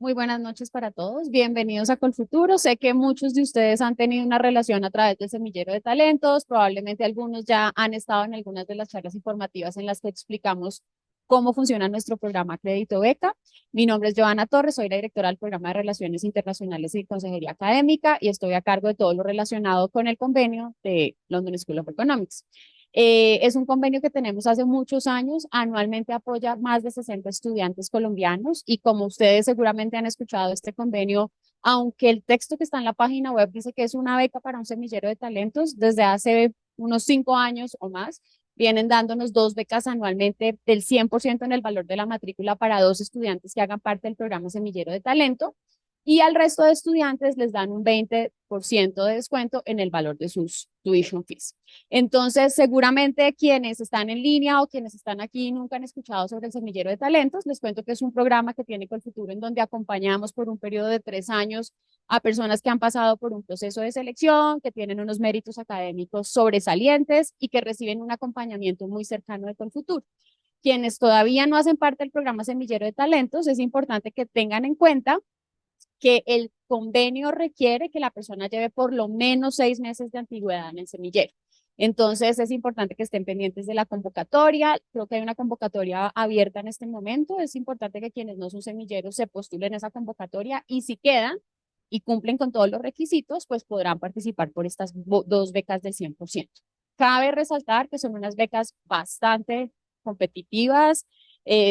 Muy buenas noches para todos. Bienvenidos a Colfuturo. Sé que muchos de ustedes han tenido una relación a través del semillero de talentos. Probablemente algunos ya han estado en algunas de las charlas informativas en las que explicamos cómo funciona nuestro programa Crédito Beca. Mi nombre es Joana Torres, soy la directora del programa de Relaciones Internacionales y Consejería Académica y estoy a cargo de todo lo relacionado con el convenio de London School of Economics. Es un convenio que tenemos hace muchos años, anualmente apoya más de 60 estudiantes colombianos y como ustedes seguramente han escuchado este convenio, aunque el texto que está en la página web dice que es una beca para un semillero de talentos, desde hace unos 5 años o más, vienen dándonos 2 becas anualmente del 100% en el valor de la matrícula para 2 estudiantes que hagan parte del programa Semillero de Talento y al resto de estudiantes les dan un 20% de descuento en el valor de sus tuition fees. Entonces, seguramente quienes están en línea o quienes están aquí y nunca han escuchado sobre el Semillero de Talentos, les cuento que es un programa que tiene Colfuturo en donde acompañamos por un periodo de 3 años a personas que han pasado por un proceso de selección, que tienen unos méritos académicos sobresalientes y que reciben un acompañamiento muy cercano de Colfuturo. Quienes todavía no hacen parte del programa Semillero de Talentos, es importante que tengan en cuenta que el convenio requiere que la persona lleve por lo menos 6 meses de antigüedad en el semillero. Entonces es importante que estén pendientes de la convocatoria. Creo que hay una convocatoria abierta en este momento. Es importante que quienes no son semilleros se postulen a esa convocatoria y si quedan y cumplen con todos los requisitos, pues podrán participar por estas 2 becas del 100%. Cabe resaltar que son unas becas bastante competitivas.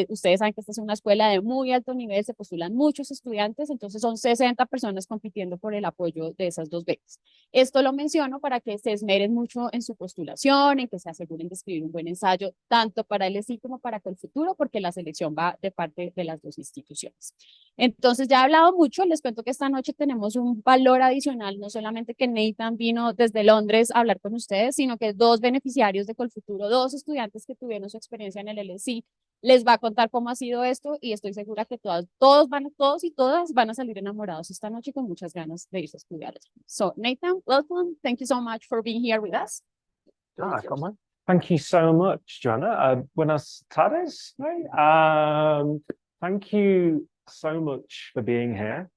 Ustedes saben que esta es una escuela de muy alto nivel, se postulan muchos estudiantes, entonces son 60 personas compitiendo por el apoyo de esas 2 becas. Esto lo menciono para que se esmeren mucho en su postulación, en que se aseguren de escribir un buen ensayo, tanto para el LSE como para el futuro, porque la selección va de parte de las 2 instituciones. Entonces, ya he hablado mucho, les cuento que esta noche tenemos un valor adicional, no solamente que Nathan vino desde Londres a hablar con ustedes, sino que 2 beneficiarios de Colfuturo, 2 estudiantes que tuvieron su experiencia en el LSE, les va a contar cómo ha sido esto y estoy segura que todos y todas van a salir enamorados esta noche con muchas ganas de irse a estudiar. So, Nathan, welcome. Thank you so much for being here with us. Come on. Thank you so much, Joanna. Buenas tardes. Right? Thank you so much for being here.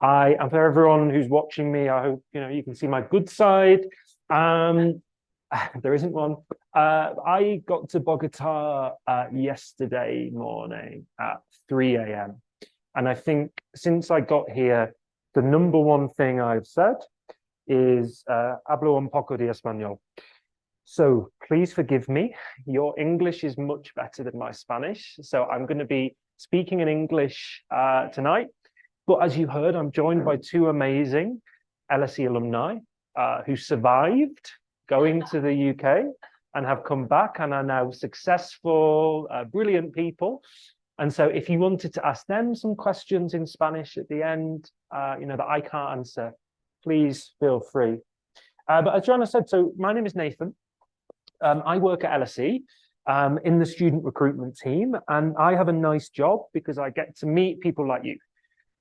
And for everyone who's watching me, I hope you can see my good side. There isn't one. I got to Bogota yesterday morning at 3 a.m. And I think since I got here, the number one thing I've said is hablo un poco de español. So please forgive me. Your English is much better than my Spanish. So I'm going to be speaking in English tonight. But as you heard, I'm joined by 2 amazing LSE alumni who survived going to the UK and have come back and are now successful, brilliant people. And so if you wanted to ask them some questions in Spanish at the end, that I can't answer, please feel free. But as Joanna said, so my name is Nathan. I work at LSE in the student recruitment team, and I have a nice job because I get to meet people like you.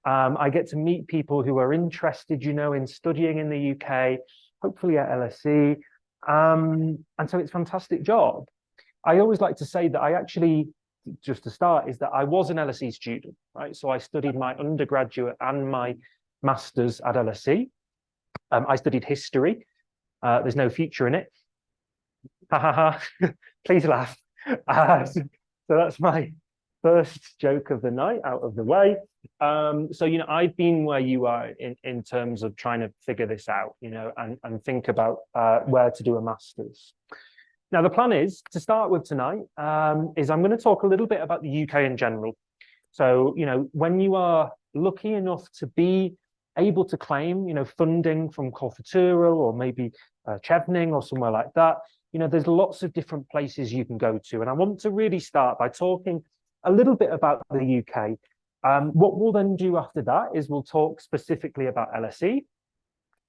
I get to meet people who are interested, in studying in the UK, hopefully at LSE. And so it's a fantastic job. I always like to say that I actually, just to start, is that I was an LSE student, right? So I studied my undergraduate and my master's at LSE. I studied history. There's no future in it. Ha ha ha. Please laugh. So that's my first joke of the night out of the way. So I've been where you are in terms of trying to figure this out, and think about where to do a master's. Now the plan is to start with tonight is I'm going to talk a little bit about the UK in general. So when you are lucky enough to be able to claim funding from Colfuturo or maybe Chevening or somewhere like that, there's lots of different places you can go to, and I want to really start by talking a little bit about the UK. What we'll then do after that is we'll talk specifically about LSE.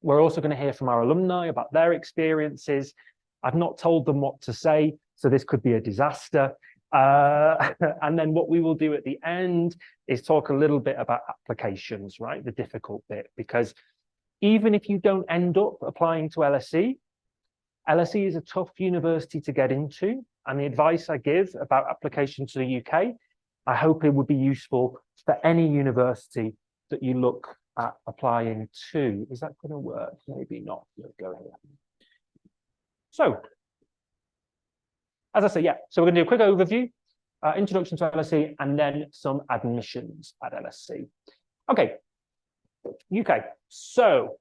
We're also going to hear from our alumni about their experiences. I've not told them what to say, so this could be a disaster. And then what we will do at the end is talk a little bit about applications, right? The difficult bit, because even if you don't end up applying to LSE, LSE is a tough university to get into. And the advice I give about application to the UK, I hope it would be useful for any university that you look at applying to. Is that going to work? Maybe not. Let's go here. So, as I say, yeah, so we're going to do a quick overview, introduction to LSE, and then some admissions at LSE. Okay, UK. So,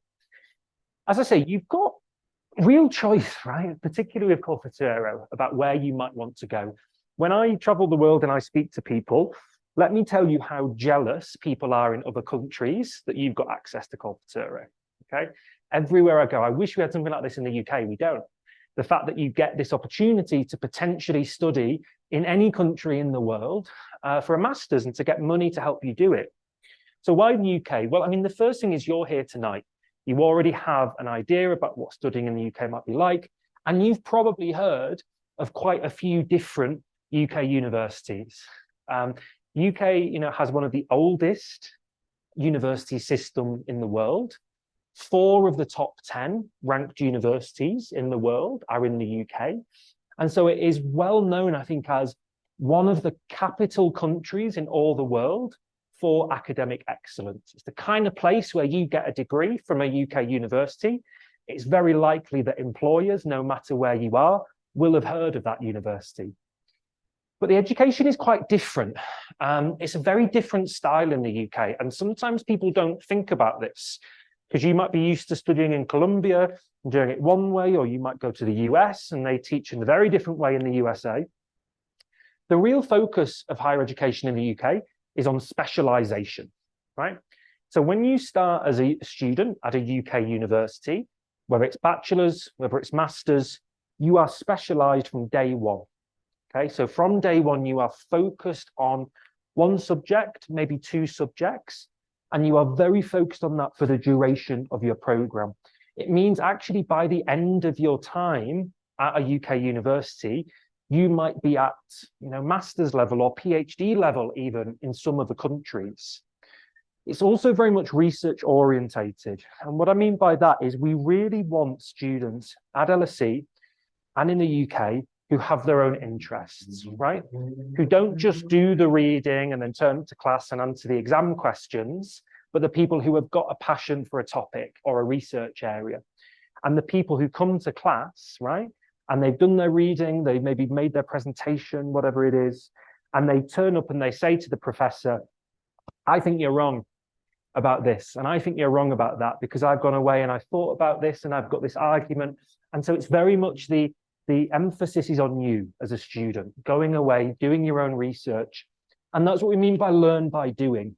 as I say, you've got real choice, right? Particularly with Corfituro, about where you might want to go. When I travel the world and I speak to people, let me tell you how jealous people are in other countries that you've got access to Corfituro, okay? Everywhere I go, I wish we had something like this in the UK, we don't. The fact that you get this opportunity to potentially study in any country in the world for a master's and to get money to help you do it. So why the UK? Well, I mean, the first thing is you're here tonight. You already have an idea about what studying in the UK might be like, and you've probably heard of quite a few different UK universities. UK, has one of the oldest university system in the world. 4 of the top 10 ranked universities in the world are in the UK. And so it is well known, I think, as one of the capital countries in all the world for academic excellence. It's the kind of place where you get a degree from a UK university. It's very likely that employers, no matter where you are, will have heard of that university. But the education is quite different. It's a very different style in the UK. And sometimes people don't think about this because you might be used to studying in Columbia and doing it one way, or you might go to the US and they teach in a very different way in the USA. The real focus of higher education in the UK is on specialization, right? So when you start as a student at a UK university, whether it's bachelor's, whether it's master's, you are specialized from day one. Okay, so from day one, you are focused on one subject, maybe 2 subjects, and you are very focused on that for the duration of your program. It means actually by the end of your time at a UK university, you might be at, master's level or PhD level even in some of the countries. It's also very much research orientated. And what I mean by that is we really want students at LSE and in the UK who have their own interests, right? Who don't just do the reading and then turn to class and answer the exam questions, but the people who have got a passion for a topic or a research area. And the people who come to class, right? And they've done their reading, they've maybe made their presentation, whatever it is, and they turn up and they say to the professor, I think you're wrong about this, and I think you're wrong about that, because I've gone away and I've thought about this and I've got this argument. And so it's very much the emphasis is on you as a student, going away, doing your own research. And that's what we mean by learn by doing.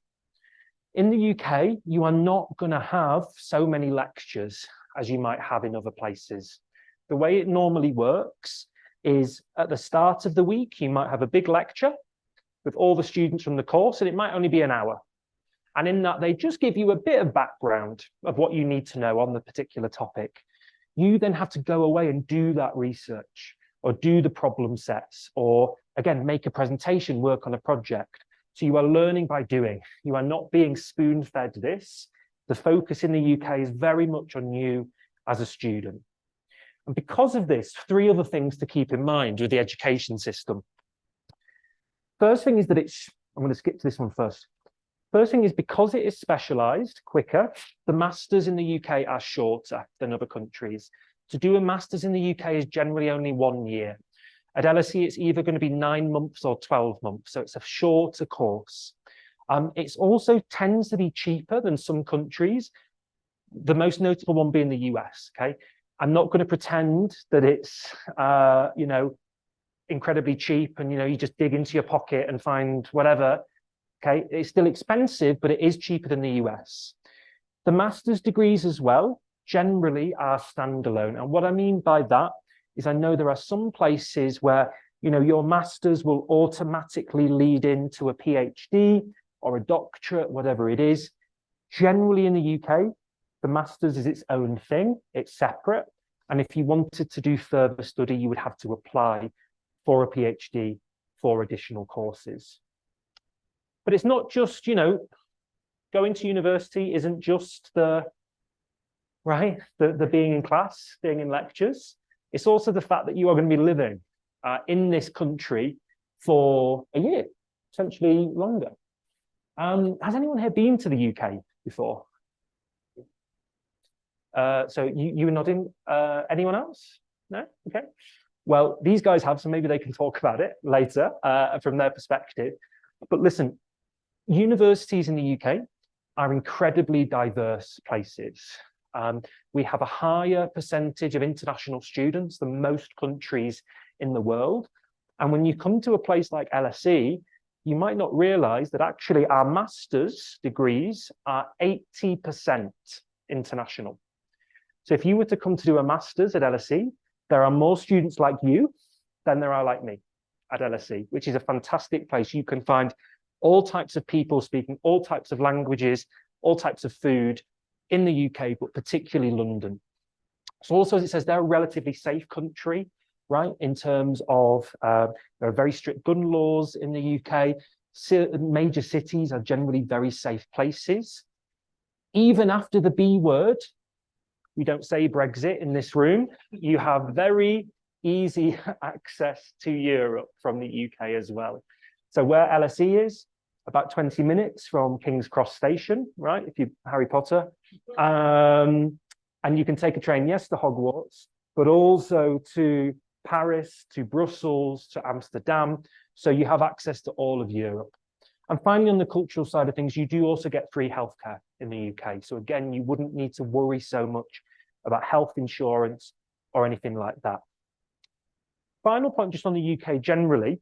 In the UK, you are not going to have so many lectures as you might have in other places. The way it normally works is at the start of the week, you might have a big lecture with all the students from the course, and it might only be an hour. And in that, they just give you a bit of background of what you need to know on the particular topic. You then have to go away and do that research or do the problem sets or, again, make a presentation, work on a project. So you are learning by doing. You are not being spoon-fed this. The focus in the UK is very much on you as a student. And because of this, 3 other things to keep in mind with the education system. First thing is that I'm going to skip to this one first. First thing is because it is specialized quicker, the masters in the UK are shorter than other countries. To do a master's in the UK is generally only 1 year. At LSE, it's either going to be 9 months or 12 months. So it's a shorter course. It's also tends to be cheaper than some countries. The most notable one being the US, okay? I'm not going to pretend that it's, incredibly cheap and, you just dig into your pocket and find whatever. Okay, it's still expensive, but it is cheaper than the US. The master's degrees as well generally are standalone. And what I mean by that is I know there are some places where, your master's will automatically lead into a PhD or a doctorate, whatever it is. Generally in the UK, the master's is its own thing. It's separate. And if you wanted to do further study, you would have to apply for a PhD for additional courses. But it's not just, going to university isn't just the being in class, being in lectures. It's also the fact that you are going to be living in this country for a year. potentially longer. Has anyone here been to the UK before? So you were nodding. Anyone else? No? Okay. Well, these guys have, so maybe they can talk about it later from their perspective. But listen, universities in the UK are incredibly diverse places. We have a higher percentage of international students than most countries in the world. And when you come to a place like LSE, you might not realize that actually our master's degrees are 80% international. So if you were to come to do a master's at LSE, there are more students like you than there are like me at LSE, which is a fantastic place. You can find all types of people speaking all types of languages, all types of food in the UK, but particularly London. So also, as it says, they're a relatively safe country, right? In terms of there are very strict gun laws in the UK. Major cities are generally very safe places. Even after the B word, we don't say Brexit in this room, you have very easy access to Europe from the UK as well. So where LSE is, about 20 minutes from King's Cross Station, right? If you're Harry Potter. And you can take a train, yes, to Hogwarts, but also to Paris, to Brussels, to Amsterdam. So you have access to all of Europe. And finally, on the cultural side of things, you do also get free healthcare in the UK. So again, you wouldn't need to worry so much about health insurance or anything like that. Final point just on the UK generally.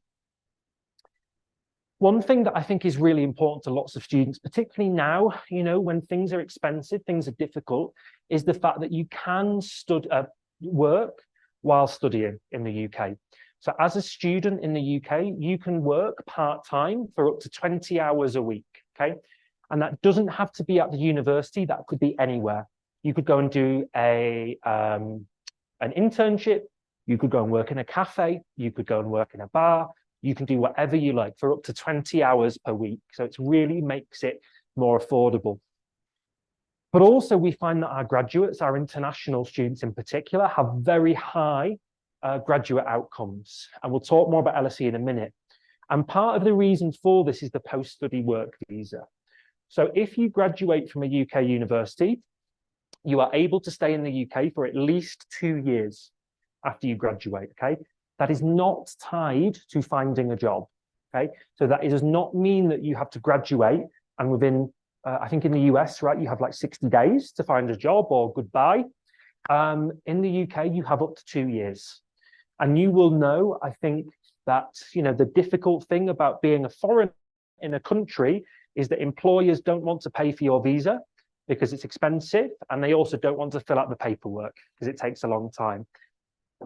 One thing that I think is really important to lots of students, particularly now, you know, when things are expensive, things are difficult, is the fact that you can work while studying in the UK. So as a student in the UK, you can work part-time for up to 20 hours a week, okay? And that doesn't have to be at the university, that could be anywhere. You could go and do an internship, you could go and work in a cafe, you could go and work in a bar, you can do whatever you like for up to 20 hours per week. So it really makes it more affordable. But also we find that our graduates, our international students in particular, have very high graduate outcomes. And we'll talk more about LSE in a minute. And part of the reason for this is the post-study work visa. So if you graduate from a UK university, you are able to stay in the UK for at least 2 years after you graduate, okay? That is not tied to finding a job, okay? So that does not mean that you have to graduate and within, I think in the US, right, you have like 60 days to find a job or goodbye. In the UK, you have up to 2 years. And you will know, I think, that, you know, the difficult thing about being a foreigner in a country is that employers don't want to pay for your visa because it's expensive, and they also don't want to fill out the paperwork because it takes a long time.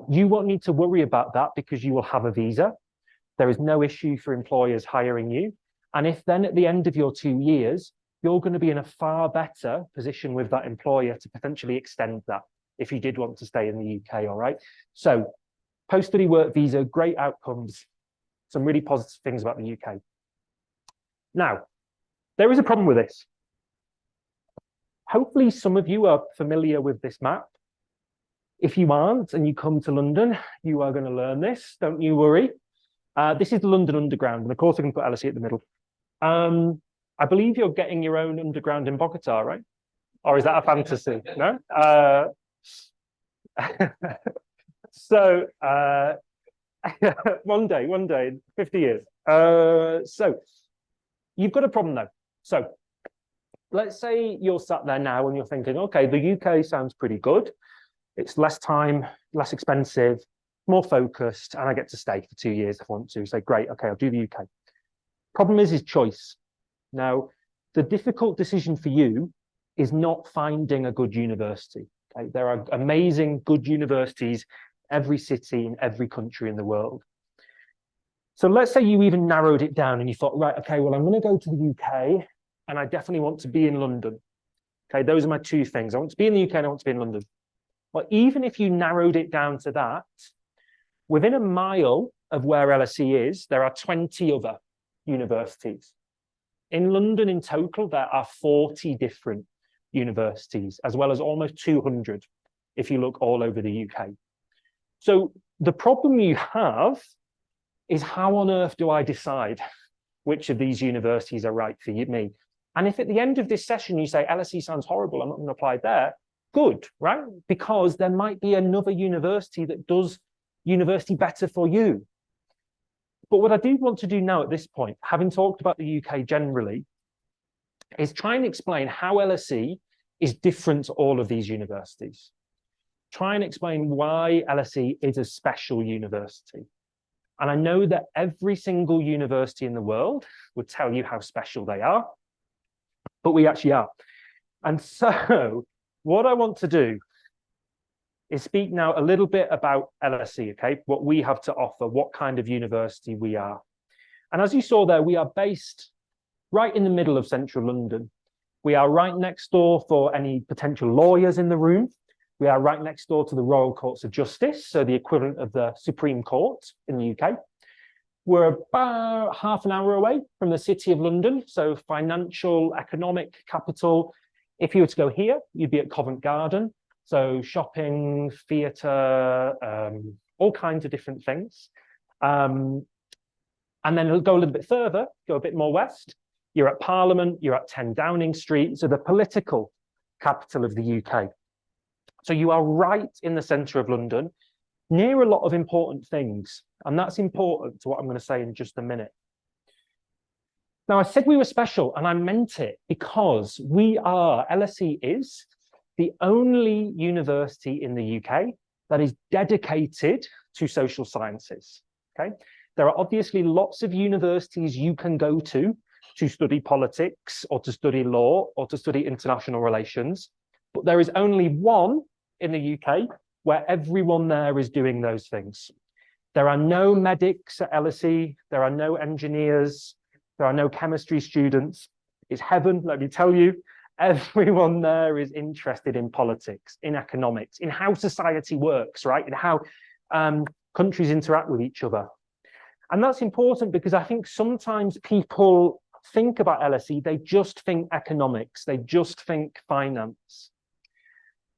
You won't need to worry about that because you will have a visa. There is no issue for employers hiring you. And if then at the end of your 2 years, you're going to be in a far better position with that employer to potentially extend that if you did want to stay in the UK, all right? So post-study work visa, great outcomes, some really positive things about the UK. Now, there is a problem with this. Hopefully some of you are familiar with this map. If you aren't and you come to London, you are going to learn this, don't you worry. This is the London Underground, and of course I can put LSE at the middle. I believe you're getting your own underground in Bogota, right? Or is that a fantasy? No? So one day, 50 years. So you've got a problem though. So let's say you're sat there now and you're thinking, okay, the UK sounds pretty good. It's less time, less expensive, more focused, and I get to stay for 2 years if I want to. Say, great, okay, I'll do the UK. Problem is choice. Now, the difficult decision for you is not finding a good university. Okay? There are amazing, good universities every city in every country in the world. So let's say you even narrowed it down and you thought, right, okay, well, I'm going to go to the UK and I definitely want to be in London. Okay, those are my two things. I want to be in the UK and I want to be in London. Well, even if you narrowed it down to that, within a mile of where LSE is, there are 20 other universities. In London in total, there are 40 different universities, as well as almost 200 if you look all over the UK. So the problem you have is, how on earth do I decide? which of these universities are right for me. And if at the end of this session you say LSE sounds horrible, I'm not going to apply there, good, right? Because there might be another university that does university better for you. But what I do want to do now at this point, having talked about the UK generally, is try and explain how LSE is different to all of these universities. Try and explain why LSE is a special university. And I know that every single university in the world would tell you how special they are, but we actually are. And so what I want to do is speak now a little bit about LSE, okay? What we have to offer, what kind of university we are. And as you saw there, we are based right in the middle of central London. We are right next door for any potential lawyers in the room. We are right next door to the Royal Courts of Justice, so the equivalent of the Supreme Court in the UK. We're about half an hour away from the City of London, so financial, economic capital. If you were to go here, you'd be at Covent Garden, so shopping, theatre, all kinds of different things. And then it'll go a little bit further, go a bit more west. You're at Parliament, you're at 10 Downing Street, so the political capital of the UK. So you are right in the centre of London, near a lot of important things. And that's important to what I'm going to say in just a minute. Now, I said we were special, and I meant it because LSE is the only university in the UK that is dedicated to social sciences, okay? There are obviously lots of universities you can go to study politics or to study law or to study international relations, but there is only one in the UK where everyone there is doing those things. There are no medics at LSE, there are no engineers, there are no chemistry students. It's heaven, let me tell you. Everyone there is interested in politics, in economics, in how society works, right? In how countries interact with each other. And that's important because I think sometimes people think about LSE, they just think economics, they just think finance.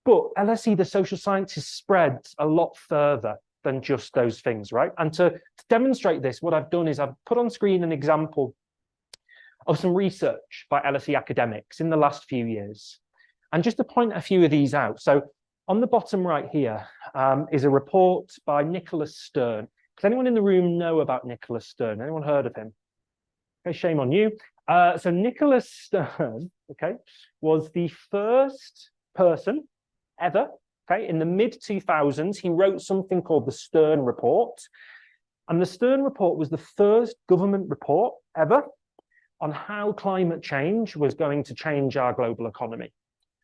But LSE, the social sciences, spreads a lot further than just those things, right? And to demonstrate this, what I've done is I've put on screen an example of some research by LSE academics in the last few years. And just to point a few of these out. So on the bottom right here is a report by Nicholas Stern. Does anyone in the room know about Nicholas Stern? Anyone heard of him? Okay, shame on you. So Nicholas Stern, okay, was the first person ever, okay, in the mid-2000s, he wrote something called the Stern Report. And the Stern Report was the first government report ever on how climate change was going to change our global economy.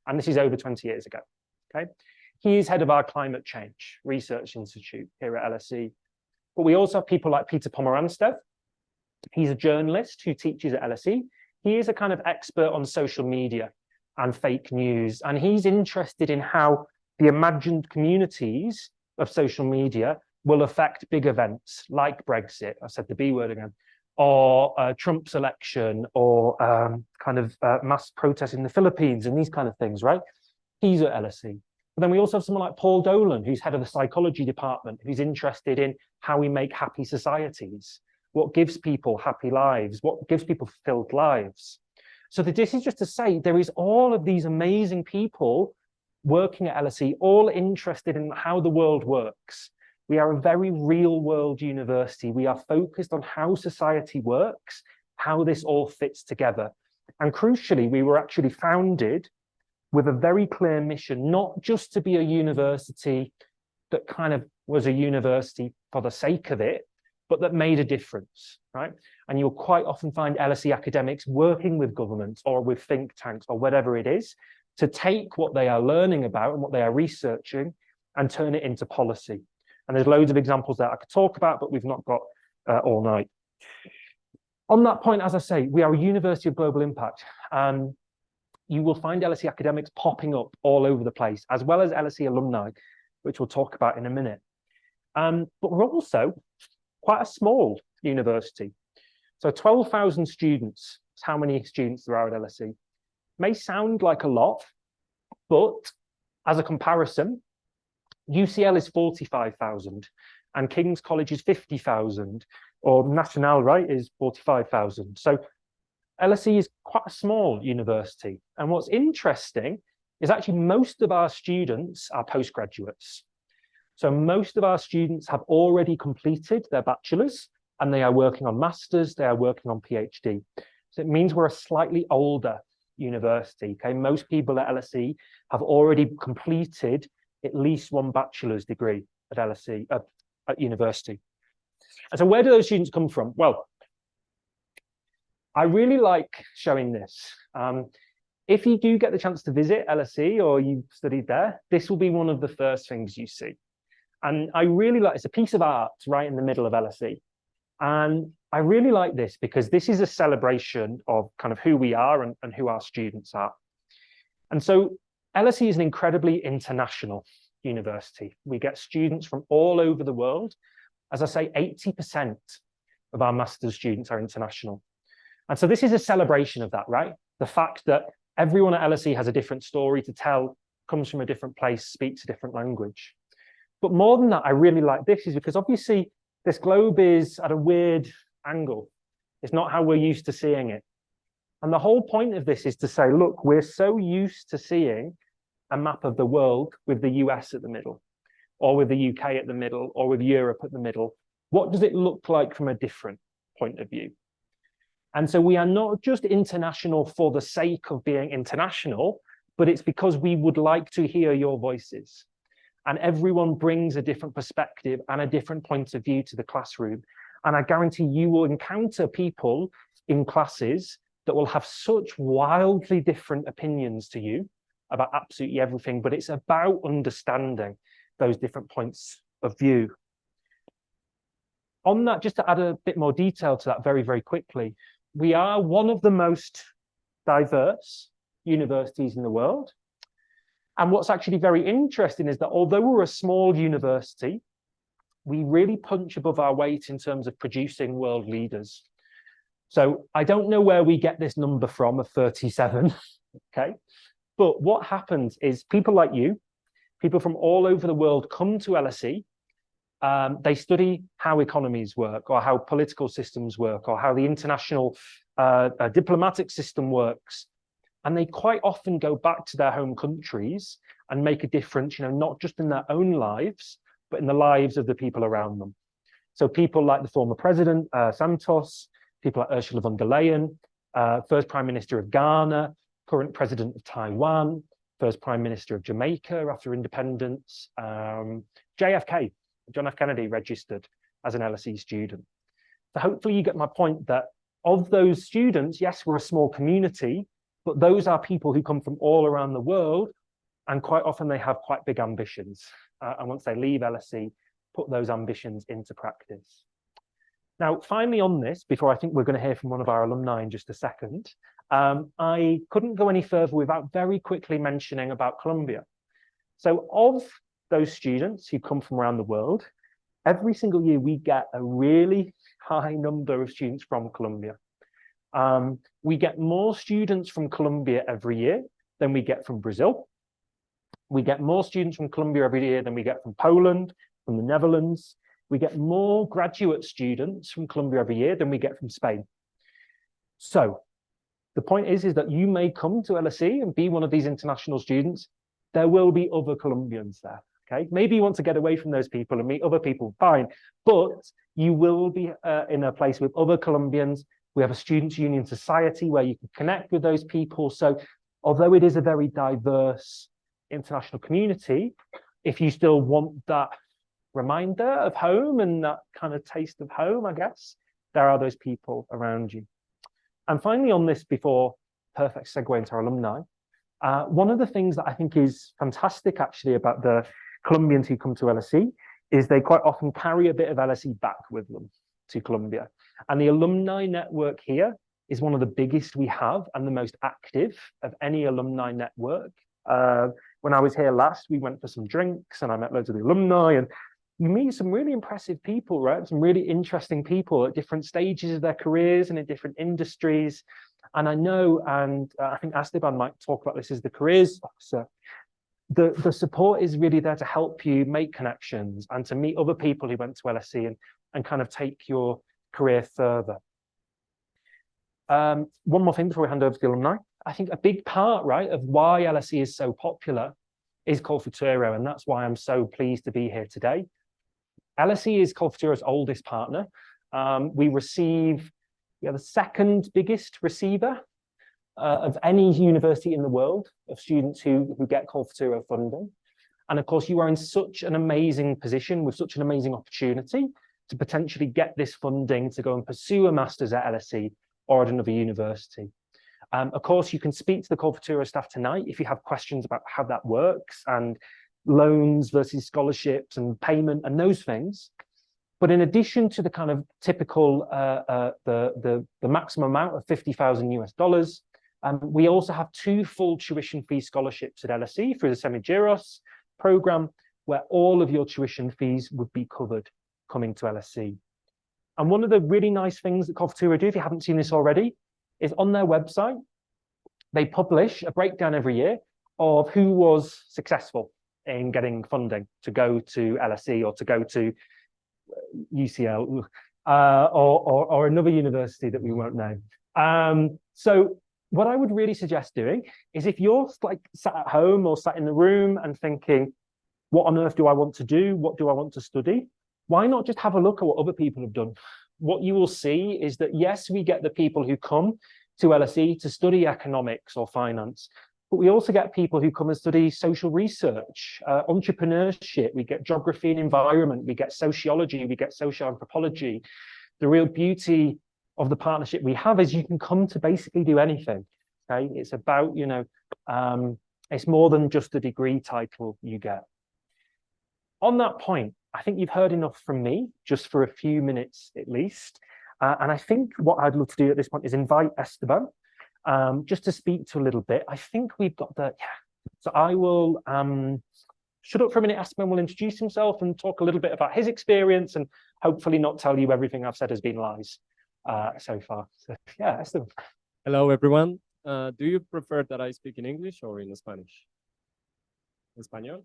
And this is over 20 years ago, okay? He is head of our Climate Change Research Institute here at LSE. But we also have people like Peter Pomeranstev. He's a journalist who teaches at LSE. He is a kind of expert on social media and fake news. And he's interested in how the imagined communities of social media will affect big events like Brexit, I said the B word again, or Trump's election, or mass protests in the Philippines and these kind of things, right? He's at LSE. But then we also have someone like Paul Dolan, who's head of the psychology department, who's interested in how we make happy societies, what gives people happy lives, what gives people fulfilled lives. So this is just to say there is all of these amazing people working at LSE, all interested in how the world works. We are a very real world university. We are focused on how society works, how this all fits together. And crucially, we were actually founded with a very clear mission, not just to be a university that kind of was a university for the sake of it, but that made a difference, right? And you'll quite often find LSE academics working with governments or with think tanks or whatever it is to take what they are learning about and what they are researching and turn it into policy. And there's loads of examples that I could talk about, but we've not got all night. On that point, as I say, we are a university of global impact. You will find LSE academics popping up all over the place, as well as LSE alumni, which we'll talk about in a minute. But we're also quite a small university. So 12,000 students is how many students there are at LSE. May sound like a lot, but as a comparison, UCL is 45,000 and King's College is 50,000. or national, right, is 45,000. So LSE is quite a small university. And what's interesting is actually most of our students are postgraduates. So most of our students have already completed their bachelor's and they are working on master's, they are working on PhD. So it means we're a slightly older university. Okay, most people at LSE have already completed at least one bachelor's degree at LSE, at university. And so where do those students come from? Well, I really like showing this. If you do get the chance to visit LSE or you've studied there, this will be one of the first things you see. And I really like, it's a piece of art right in the middle of LSE. And I really like this because this is a celebration of kind of who we are and who our students are. And so LSE is an incredibly international university. We get students from all over the world. As I say, 80% of our master's students are international. And so this is a celebration of that, right? The fact that everyone at LSE has a different story to tell, comes from a different place, speaks a different language. But more than that, I really like this is because obviously this globe is at a weird angle. It's not how we're used to seeing it. And the whole point of this is to say, look, we're so used to seeing a map of the world with the US at the middle, or with the UK at the middle, or with Europe at the middle. What does it look like from a different point of view? And so we are not just international for the sake of being international, but it's because we would like to hear your voices. And everyone brings a different perspective and a different point of view to the classroom. And I guarantee you will encounter people in classes that will have such wildly different opinions to you about absolutely everything, but it's about understanding those different points of view. On that, just to add a bit more detail to that very, very quickly, we are one of the most diverse universities in the world. And what's actually very interesting is that although we're a small university, we really punch above our weight in terms of producing world leaders. So I don't know where we get this number from of 37, okay? But what happens is people like you, people from all over the world come to LSE, they study how economies work or how political systems work or how the international diplomatic system works. And they quite often go back to their home countries and make a difference, you know, not just in their own lives, but in the lives of the people around them. So people like the former president, Santos, people like Ursula von der Leyen, first prime minister of Ghana, current president of Taiwan, first prime minister of Jamaica after independence, JFK, John F. Kennedy registered as an LSE student. So hopefully you get my point that of those students, yes, we're a small community, but those are people who come from all around the world, and quite often they have quite big ambitions. And once they leave LSE, put those ambitions into practice. Now, finally on this, before I think we're going to hear from one of our alumni in just a second, I couldn't go any further without very quickly mentioning about Columbia. So of those students who come from around the world, every single year we get a really high number of students from Columbia. We get more students from Columbia every year than we get from Brazil. We get more students from Columbia every year than we get from Poland, from the Netherlands. We get more graduate students from Columbia every year than we get from Spain. So the point is that you may come to LSE and be one of these international students. There will be other Colombians there. Okay, maybe you want to get away from those people and meet other people, fine. But you will be in a place with other Colombians. We have a students' union society where you can connect with those people. So although it is a very diverse international community, if you still want that reminder of home and that kind of taste of home, I guess, there are those people around you. And finally on this, before perfect segue into our alumni, one of the things that I think is fantastic actually about the Colombians who come to LSE is they quite often carry a bit of LSE back with them to Colombia. And the alumni network here is one of the biggest we have and the most active of any alumni network. When I was here last, we went for some drinks and I met loads of the alumni, and you meet some really impressive people, right? Some really interesting people at different stages of their careers and in different industries. And I know, and I think Esteban might talk about this as the careers officer, the support is really there to help you make connections and to meet other people who went to LSE and kind of take your career further. One more thing before we hand over to the alumni. I think a big part, right, of why LSE is so popular is Colfuturo, and that's why I'm so pleased to be here today. LSE is Colfuturo's oldest partner. We are the second biggest receiver of any university in the world of students who get Colfuturo funding. And of course, you are in such an amazing position with such an amazing opportunity to potentially get this funding to go and pursue a master's at LSE or at another university. Of course, you can speak to the Colfuturo staff tonight if you have questions about how that works and loans versus scholarships and payment and those things. But in addition to the kind of typical, the maximum amount of $50,000 US, we also have 2 full tuition fee scholarships at LSE through the Semigiros program, where all of your tuition fees would be covered coming to LSE. And one of the really nice things that Colfuturo do, if you haven't seen this already, is on their website, they publish a breakdown every year of who was successful in getting funding to go to LSE or to go to UCL or another university that we won't name. So what I would really suggest doing is if you're like sat at home or sat in the room and thinking, what on earth do I want to do? What do I want to study? Why not just have a look at what other people have done? What you will see is that, yes, we get the people who come to LSE to study economics or finance, but we also get people who come and study social research, entrepreneurship, we get geography and environment, we get sociology, we get social anthropology. The real beauty of the partnership we have is you can come to basically do anything. Okay, it's about, it's more than just a degree title you get. On that point, I think you've heard enough from me, just for a few minutes at least. And I think what I'd love to do at this point is invite Esteban just to speak to a little bit. I think we've got the, so I will shut up for a minute. Esteban will introduce himself and talk a little bit about his experience and hopefully not tell you everything I've said has been lies so far. So, yeah, Esteban. Hello, everyone. Do you prefer that I speak in English or in Spanish? ¿Español?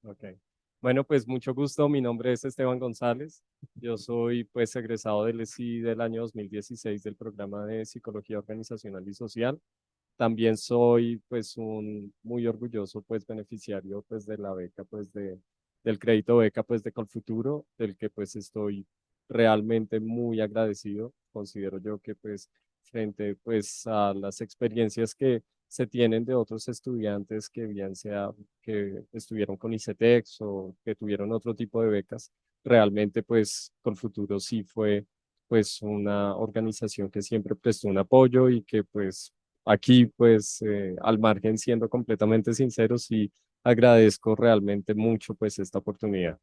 Okay. Bueno, pues mucho gusto. Mi nombre es Esteban González. Yo soy pues egresado del LSE del año 2016 del programa de Psicología Organizacional y Social. También soy pues un muy orgulloso pues beneficiario pues de la beca pues del crédito beca pues de Colfuturo, del que pues estoy realmente muy agradecido. Considero yo que pues frente pues a las experiencias que se tienen de otros estudiantes que bien sea que estuvieron con ICETEX o que tuvieron otro tipo de becas, realmente pues Colfuturo sí fue pues una organización que siempre prestó un apoyo y que pues aquí pues al margen siendo completamente sinceros sí agradezco realmente mucho pues esta oportunidad.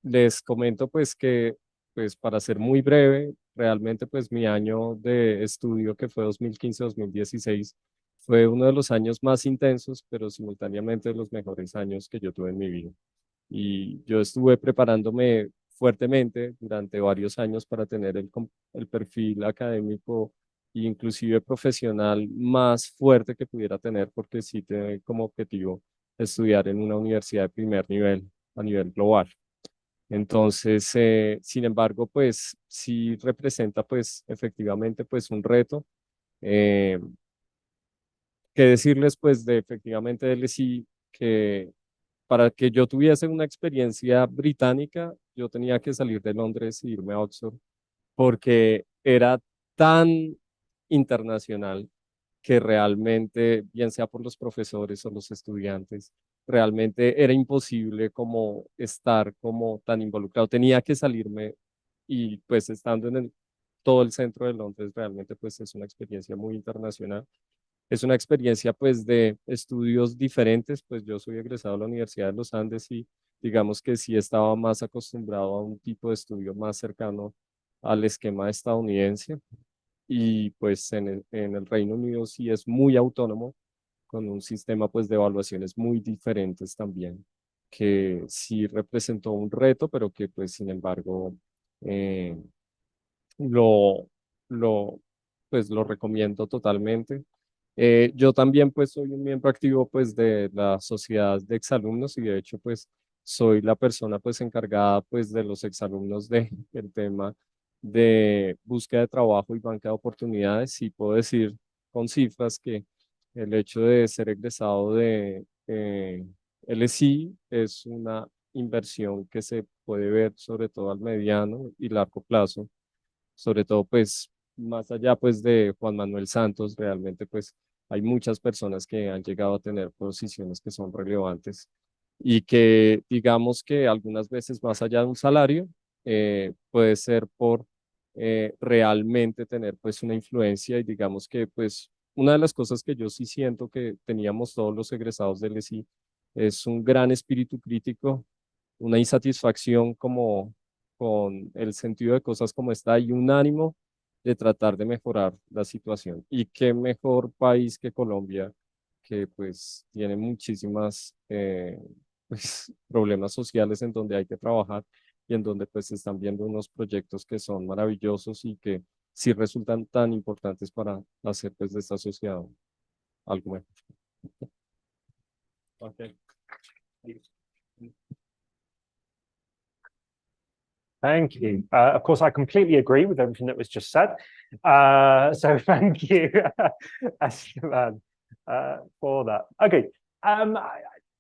Les comento pues que pues para ser muy breve, realmente pues mi año de estudio que fue 2015-2016 fue uno de los años más intensos, pero simultáneamente de los mejores años que yo tuve en mi vida. Y yo estuve preparándome fuertemente durante varios años para tener el perfil académico e inclusive profesional más fuerte que pudiera tener, porque sí tengo como objetivo estudiar en una universidad de primer nivel a nivel global. Entonces, sin embargo, pues sí representa pues efectivamente pues un reto. Que decirles pues de efectivamente de LSE que para que yo tuviese una experiencia británica, yo tenía que salir de Londres e irme a Oxford porque era tan internacional que realmente, bien sea por los profesores o los estudiantes, realmente era imposible como estar como tan involucrado. Tenía que salirme y pues estando en todo el centro de Londres, realmente pues es una experiencia muy internacional. Es una experiencia pues de estudios diferentes, pues yo soy egresado de la Universidad de los Andes y digamos que sí estaba más acostumbrado a un tipo de estudio más cercano al esquema estadounidense y pues en el Reino Unido sí es muy autónomo con un sistema pues de evaluaciones muy diferentes también, que sí representó un reto, pero que pues sin embargo eh, lo, lo, pues lo recomiendo totalmente. Yo también pues soy un miembro activo pues de la sociedad de exalumnos y de hecho pues soy la persona pues encargada pues de los exalumnos del tema de búsqueda de trabajo y banca de oportunidades, sí puedo decir con cifras que el hecho de ser egresado de LSE es una inversión que se puede ver sobre todo al mediano y largo plazo, sobre todo pues más allá pues de Juan Manuel Santos, realmente pues hay muchas personas que han llegado a tener posiciones que son relevantes y que digamos que algunas veces más allá de un salario, puede ser por realmente tener pues una influencia y digamos que pues una de las cosas que yo sí siento que teníamos todos los egresados del ESI es un gran espíritu crítico, una insatisfacción como con el sentido de cosas como está y un ánimo de tratar de mejorar la situación. Y qué mejor país que Colombia, que pues tiene muchísimas pues, problemas sociales en donde hay que trabajar y en donde pues se están viendo unos proyectos que son maravillosos y que sí resultan tan importantes para hacer pues de esta sociedad algo mejor. Okay. Thank you. Of course, I completely agree with everything that was just said. So thank you, Esteban, for that. Okay.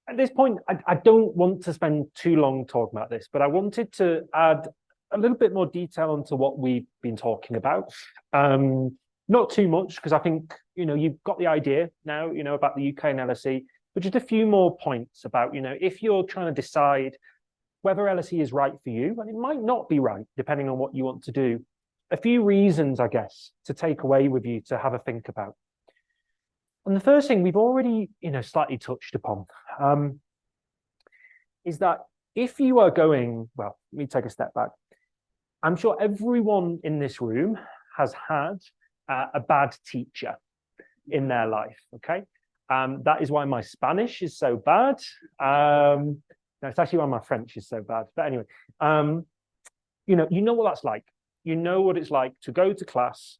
At this point, I don't want to spend too long talking about this, but I wanted to add a little bit more detail onto what we've been talking about. Not too much, because I think, you've got the idea now, about the UK and LSE, but just a few more points about, if you're trying to decide whether LSE is right for you, and it might not be right, depending on what you want to do. A few reasons, I guess, to take away with you to have a think about. And the first thing we've already, slightly touched upon, is that if you are going, well, let me take a step back. I'm sure everyone in this room has had a bad teacher in their life, okay? That is why my Spanish is so bad. No, it's actually why my French is so bad. But anyway, you know what that's like. You know what it's like to go to class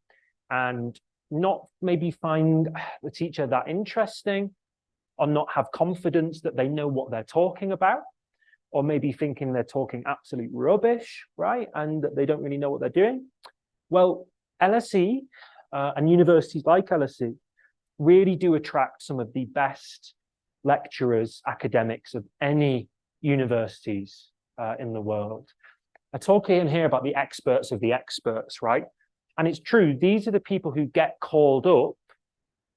and not maybe find the teacher that interesting, or not have confidence that they know what they're talking about, or maybe thinking they're talking absolute rubbish, right? And that they don't really know what they're doing. Well, LSE and universities like LSE really do attract some of the best lecturers, academics of any universities in the world. I talk in here about the experts of the experts, right? And it's true, these are the people who get called up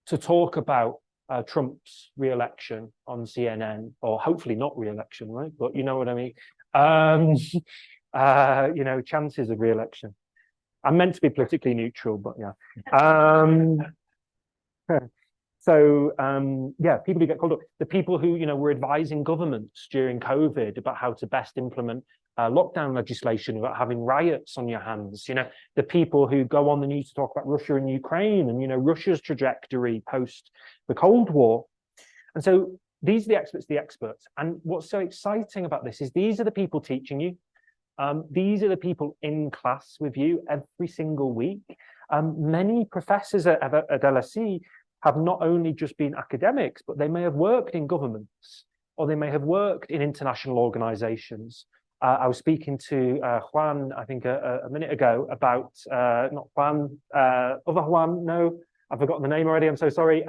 to talk about Trump's re-election on CNN, or hopefully not re-election, right? But you know what I mean? Chances of re-election. I'm meant to be politically neutral, but yeah. People who get called up, the people who, were advising governments during COVID about how to best implement lockdown legislation without having riots on your hands, the people who go on the news to talk about Russia and Ukraine and, Russia's trajectory post the Cold War. And so these are the experts. And what's so exciting about this is these are the people teaching you. These are the people in class with you every single week. Many professors at LSE have not only just been academics, but they may have worked in governments, or they may have worked in international organizations. I was speaking to Juan, I think a minute ago, about, not Juan, other Juan, no, I've forgotten the name already, I'm so sorry,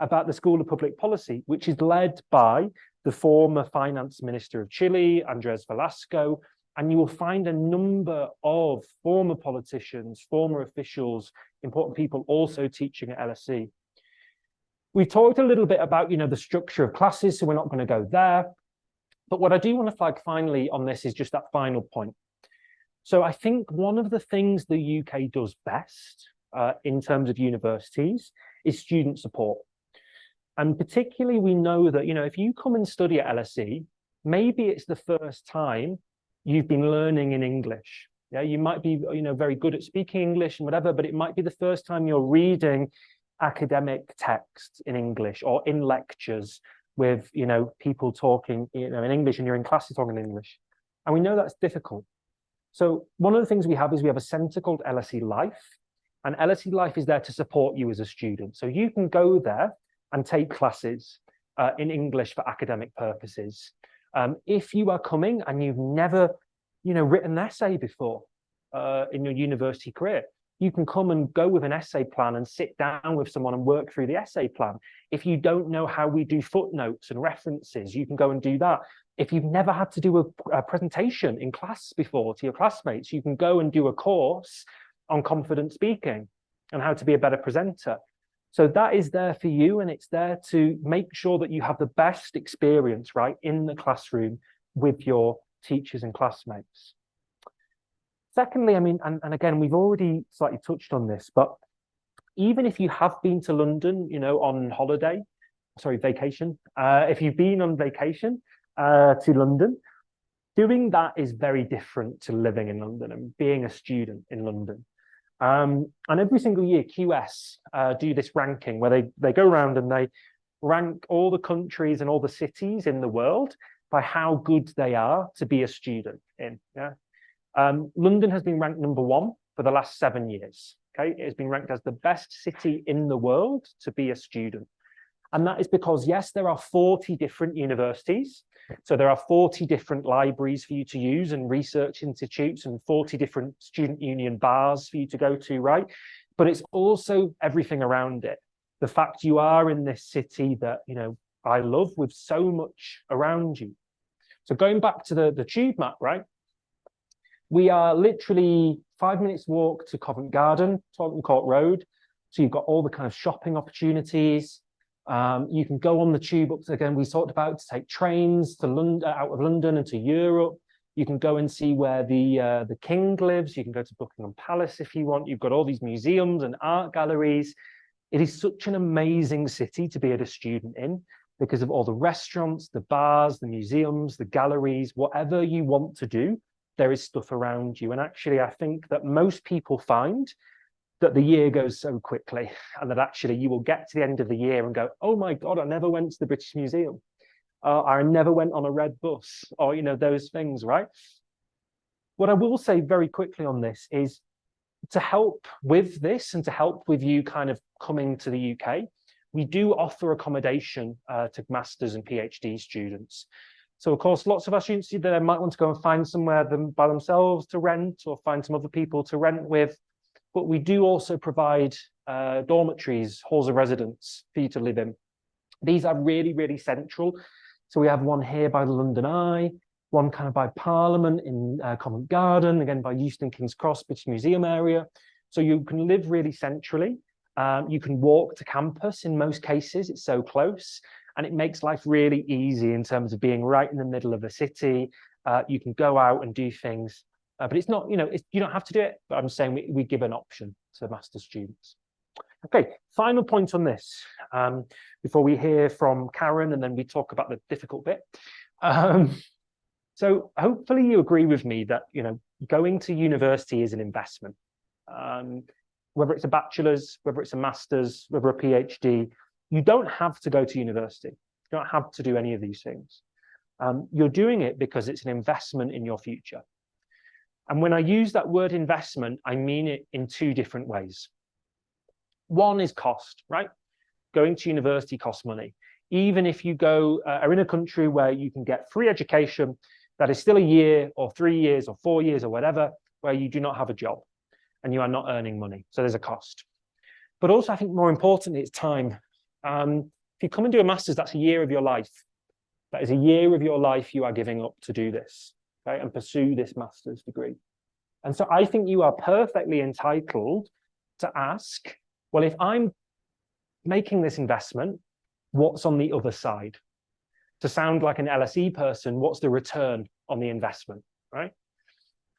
about the School of Public Policy, which is led by the former finance minister of Chile, Andres Velasco, and you will find a number of former politicians, former officials, important people also teaching at LSE. We talked a little bit about, the structure of classes, so we're not going to go there. But what I do want to flag finally on this is just that final point. So I think one of the things the UK does best in terms of universities is student support. And particularly we know that, if you come and study at LSE, maybe it's the first time you've been learning in English. Yeah, you might be, very good at speaking English and whatever, but it might be the first time you're reading academic texts in English, or in lectures with, people talking, in English, and you're in classes talking English. And we know that's difficult. So one of the things we have is we have a center called LSE Life, and LSE Life is there to support you as a student. So you can go there and take classes in English for academic purposes. If you are coming and you've never, written an essay before, in your university career. You can come and go with an essay plan and sit down with someone and work through the essay plan. If you don't know how we do footnotes and references, you can go and do that. If you've never had to do a presentation in class before to your classmates, you can go and do a course on confident speaking and how to be a better presenter. So that is there for you, and it's there to make sure that you have the best experience, right, in the classroom with your teachers and classmates. Secondly, I mean, and again, we've already slightly touched on this, but even if you have been to London, you know, on holiday, sorry, vacation, if you've been on vacation to London, doing that is very different to living in London and being a student in London. And every single year, QS do this ranking where they go around and they rank all the countries and all the cities in the world by how good they are to be a student in. Yeah. London has been ranked #1 for the last 7 years. Okay, it has been ranked as the best city in the world to be a student. And that is because, yes, there are 40 different universities. So there are 40 different libraries for you to use and research institutes and 40 different student union bars for you to go to, right? But it's also everything around it. The fact you are in this city that, you know, I love with so much around you. So going back to the tube map, right? We are literally 5 minutes walk to Covent Garden, Tottenham Court Road. So you've got all the kind of shopping opportunities. You can go on the tube up to, again, we talked about, to take trains to London, out of London and to Europe. You can go and see where the king lives. You can go to Buckingham Palace if you want. You've got all these museums and art galleries. It is such an amazing city to be a student in because of all the restaurants, the bars, the museums, the galleries, whatever you want to do, there is stuff around you. And actually, I think that most people find that the year goes so quickly and that actually you will get to the end of the year and go, oh my God, I never went to the British Museum. I never went on a red bus, or, you know, those things, right? What I will say very quickly on this is to help with this and to help with you kind of coming to the UK, we do offer accommodation to masters and PhD students. So of course, lots of our students they might want to go and find somewhere by themselves to rent or find some other people to rent with. But we do also provide dormitories, halls of residence for you to live in. These are really, really central. So we have one here by the London Eye, one kind of by Parliament in Covent Garden, again by Euston King's Cross, British Museum area. So you can live really centrally. You can walk to campus in most cases, it's so close. And it makes life really easy in terms of being right in the middle of the city. You can go out and do things. But it's not, you know, you don't have to do it, but I'm saying we give an option to master's students. Okay, final point on this, before we hear from Karen and then we talk about the difficult bit. So hopefully you agree with me that, you know, going to university is an investment. Whether it's a bachelor's, whether it's a master's, whether a PhD, you don't have to go to university. You don't have to do any of these things. You're doing it because it's an investment in your future. And when I use that word investment, I mean it in two different ways. One is cost, right? Going to university costs money. Even if you are in a country where you can get free education, that is still a year or 3 years or 4 years or whatever, where you do not have a job and you are not earning money. So there's a cost. But also, I think more importantly, it's time. If you come and do a master's, that's a year of your life. That is a year of your life you are giving up to do this. Okay, and pursue this master's degree. And so I think you are perfectly entitled to ask, well, if I'm making this investment, what's on the other side? To sound like an LSE person, what's the return on the investment, right?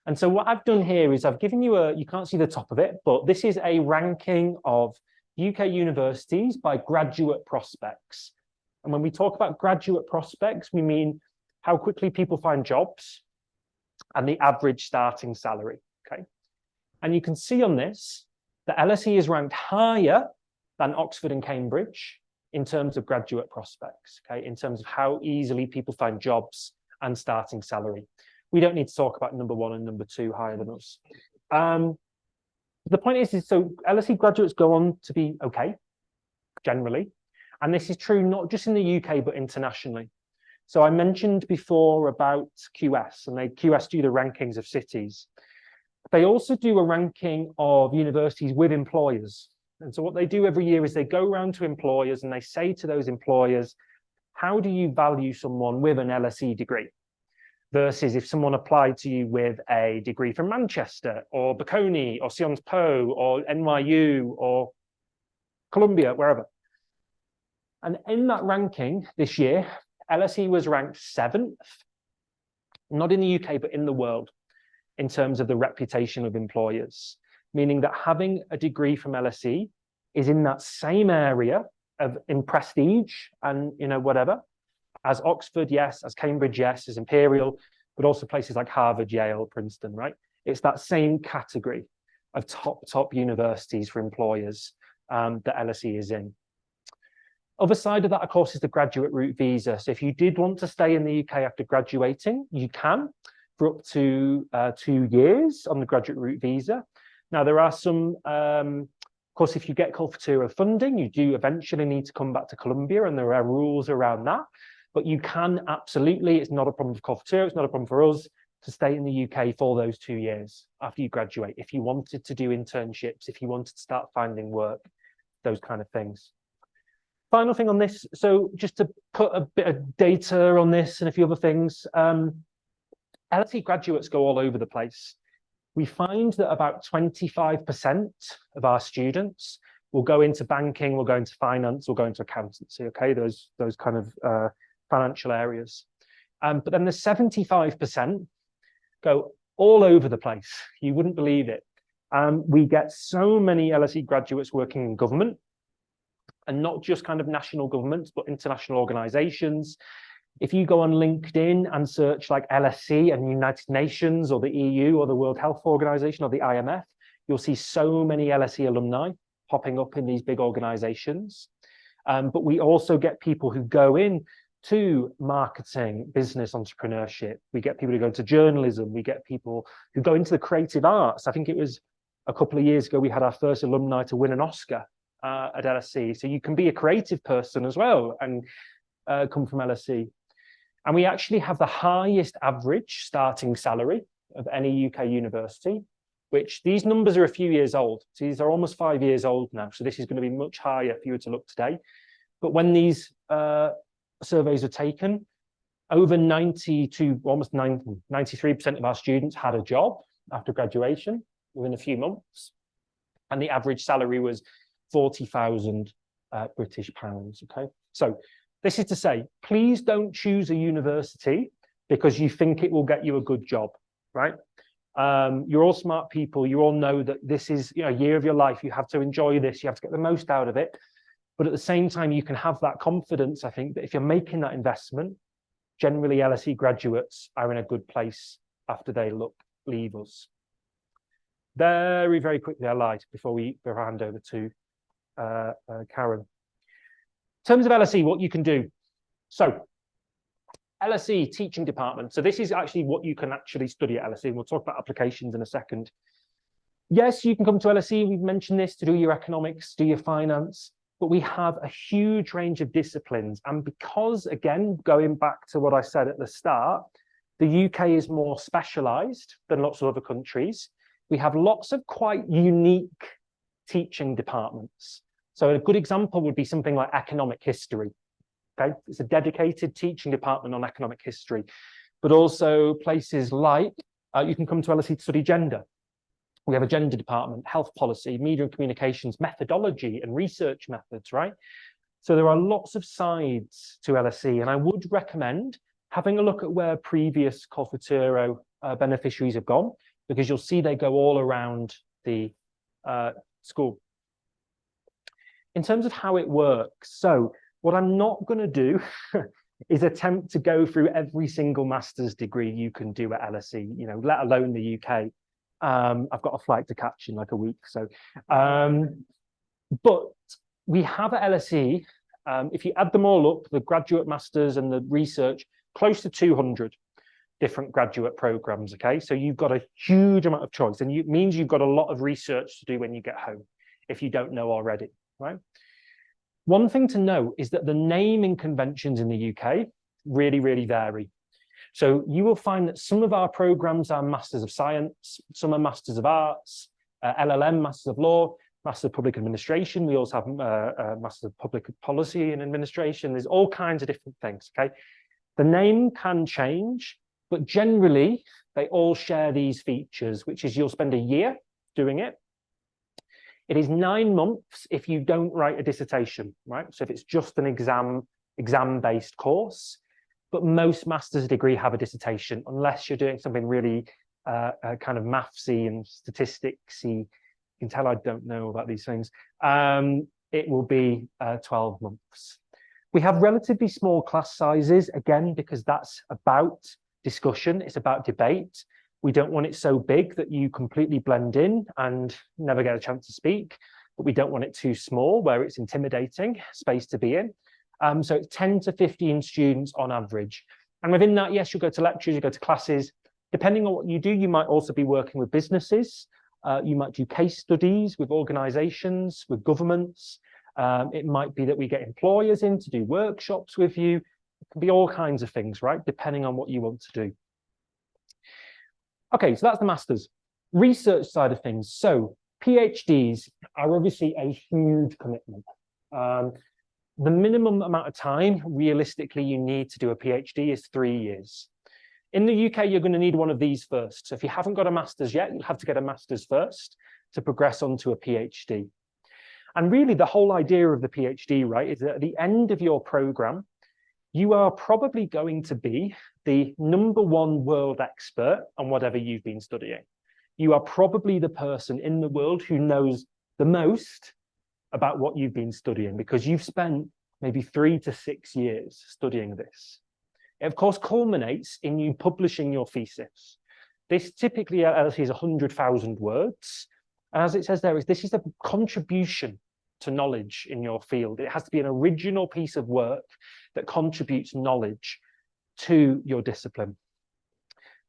And so what I've done here is I've given you you can't see the top of it, but this is a ranking of UK universities by graduate prospects. And when we talk about graduate prospects, we mean how quickly people find jobs and the average starting salary, okay? And you can see on this, that LSE is ranked higher than Oxford and Cambridge in terms of graduate prospects, okay? In terms of how easily people find jobs and starting salary. We don't need to talk about #1 and #2 higher than us. The point is so LSE graduates go on to be okay, generally. And this is true not just in the UK, but internationally. So I mentioned before about QS, and QS do the rankings of cities. They also do a ranking of universities with employers. And so what they do every year is they go around to employers and they say to those employers, how do you value someone with an LSE degree? Versus if someone applied to you with a degree from Manchester or Bocconi or Sciences Po or NYU or Columbia, wherever. And in that ranking this year, LSE was ranked 7th, not in the UK, but in the world, in terms of the reputation of employers, meaning that having a degree from LSE is in that same area of in prestige and whatever, as Oxford, yes, as Cambridge, yes, as Imperial, but also places like Harvard, Yale, Princeton, right? It's that same category of top universities for employers that LSE is in. Other side of that, of course, is the graduate route visa. So if you did want to stay in the UK after graduating, you can for up to 2 years on the graduate route visa. Now, there are some, of course, if you get Cultura funding, you do eventually need to come back to Columbia, and there are rules around that. But you can absolutely, it's not a problem for Cultura, it's not a problem for us, to stay in the UK for those 2 years after you graduate. If you wanted to do internships, if you wanted to start finding work, those kind of things. Final thing on this, so just to put a bit of data on this and a few other things, LSE graduates go all over the place. We find that about 25% of our students will go into banking, will go into finance, will go into accountancy, okay, those kind of financial areas. But then the 75% go all over the place. You wouldn't believe it. We get so many LSE graduates working in government, and not just kind of national governments, but international organizations. If you go on LinkedIn and search like LSE and United Nations or the EU or the World Health Organization or the IMF, you'll see so many LSE alumni popping up in these big organizations. But we also get people who go in to marketing, business, entrepreneurship. We get people who go into journalism. We get people who go into the creative arts. I think it was a couple of years ago, we had our first alumni to win an Oscar at LSE. So you can be a creative person as well and come from LSE. And we actually have the highest average starting salary of any UK university, which these numbers are a few years old. So these are almost 5 years old now. So this is going to be much higher if you were to look today. But when these surveys are taken, over 90 to almost 93% of our students had a job after graduation within a few months. And the average salary was 40,000 British pounds, okay? So this is to say, please don't choose a university because you think it will get you a good job, right? You're all smart people. You all know that this is a year of your life. You have to enjoy this. You have to get the most out of it. But at the same time, you can have that confidence, I think, that if you're making that investment, generally LSE graduates are in a good place after they leave us. Very, very quickly, I lied before we hand over to Karen. In terms of LSE, what you can do. So LSE teaching department. So this is actually what you can actually study at LSE. We'll talk about applications in a second. Yes, you can come to LSE. We've mentioned this to do your economics, do your finance, but we have a huge range of disciplines. And because, again, going back to what I said at the start, the UK is more specialized than lots of other countries. We have lots of quite unique teaching departments. So a good example would be something like economic history. Okay, it's a dedicated teaching department on economic history, but also places like you can come to LSE to study gender. We have a gender department, health policy, media and communications, methodology and research methods, right? So there are lots of sides to LSE, and I would recommend having a look at where previous Cultura beneficiaries have gone, because you'll see they go all around the school. In terms of how it works, so what I'm not going to do is attempt to go through every single master's degree you can do at LSE, let alone the UK. I've got a flight to catch in like a week. So, but we have at LSE, if you add them all up, the graduate masters and the research, close to 200 different graduate programs. Okay, so you've got a huge amount of choice, and it means you've got a lot of research to do when you get home, if you don't know already, right? One thing to note is that the naming conventions in the UK really, really vary. So you will find that some of our programs are Masters of Science, some are Masters of Arts, LLM, Masters of Law, Masters of Public Administration. We also have Masters of Public Policy and Administration. There's all kinds of different things, okay? The name can change, but generally they all share these features, which is you'll spend a year doing it. It is 9 months if you don't write a dissertation, right? So if it's just an exam-based course, but most master's degree have a dissertation, unless you're doing something really kind of mathsy and statisticsy. You can tell I don't know about these things. It will be 12 months. We have relatively small class sizes, again, because that's about discussion, it's about debate. We don't want it so big that you completely blend in and never get a chance to speak, but we don't want it too small where it's intimidating space to be in. So it's 10 to 15 students on average. And within that, yes, you'll go to lectures, you go to classes. Depending on what you do, you might also be working with businesses. You might do case studies with organizations, with governments. It might be that we get employers in to do workshops with you. It can be all kinds of things, right? Depending on what you want to do. Okay, so that's the master's. Research side of things. So PhDs are obviously a huge commitment. The minimum amount of time, realistically, you need to do a PhD is 3 years. In the UK, you're going to need one of these first. So if you haven't got a master's yet, you'll have to get a master's first to progress onto a PhD. And really, the whole idea of the PhD, right, is that at the end of your program, you are probably going to be the #1 world expert on whatever you've been studying. You are probably the person in the world who knows the most about what you've been studying because you've spent maybe 3 to 6 years studying this. It, of course, culminates in you publishing your thesis. This typically at LSE is 100,000 words. And as it says there, this is a contribution to knowledge in your field. It has to be an original piece of work that contributes knowledge to your discipline.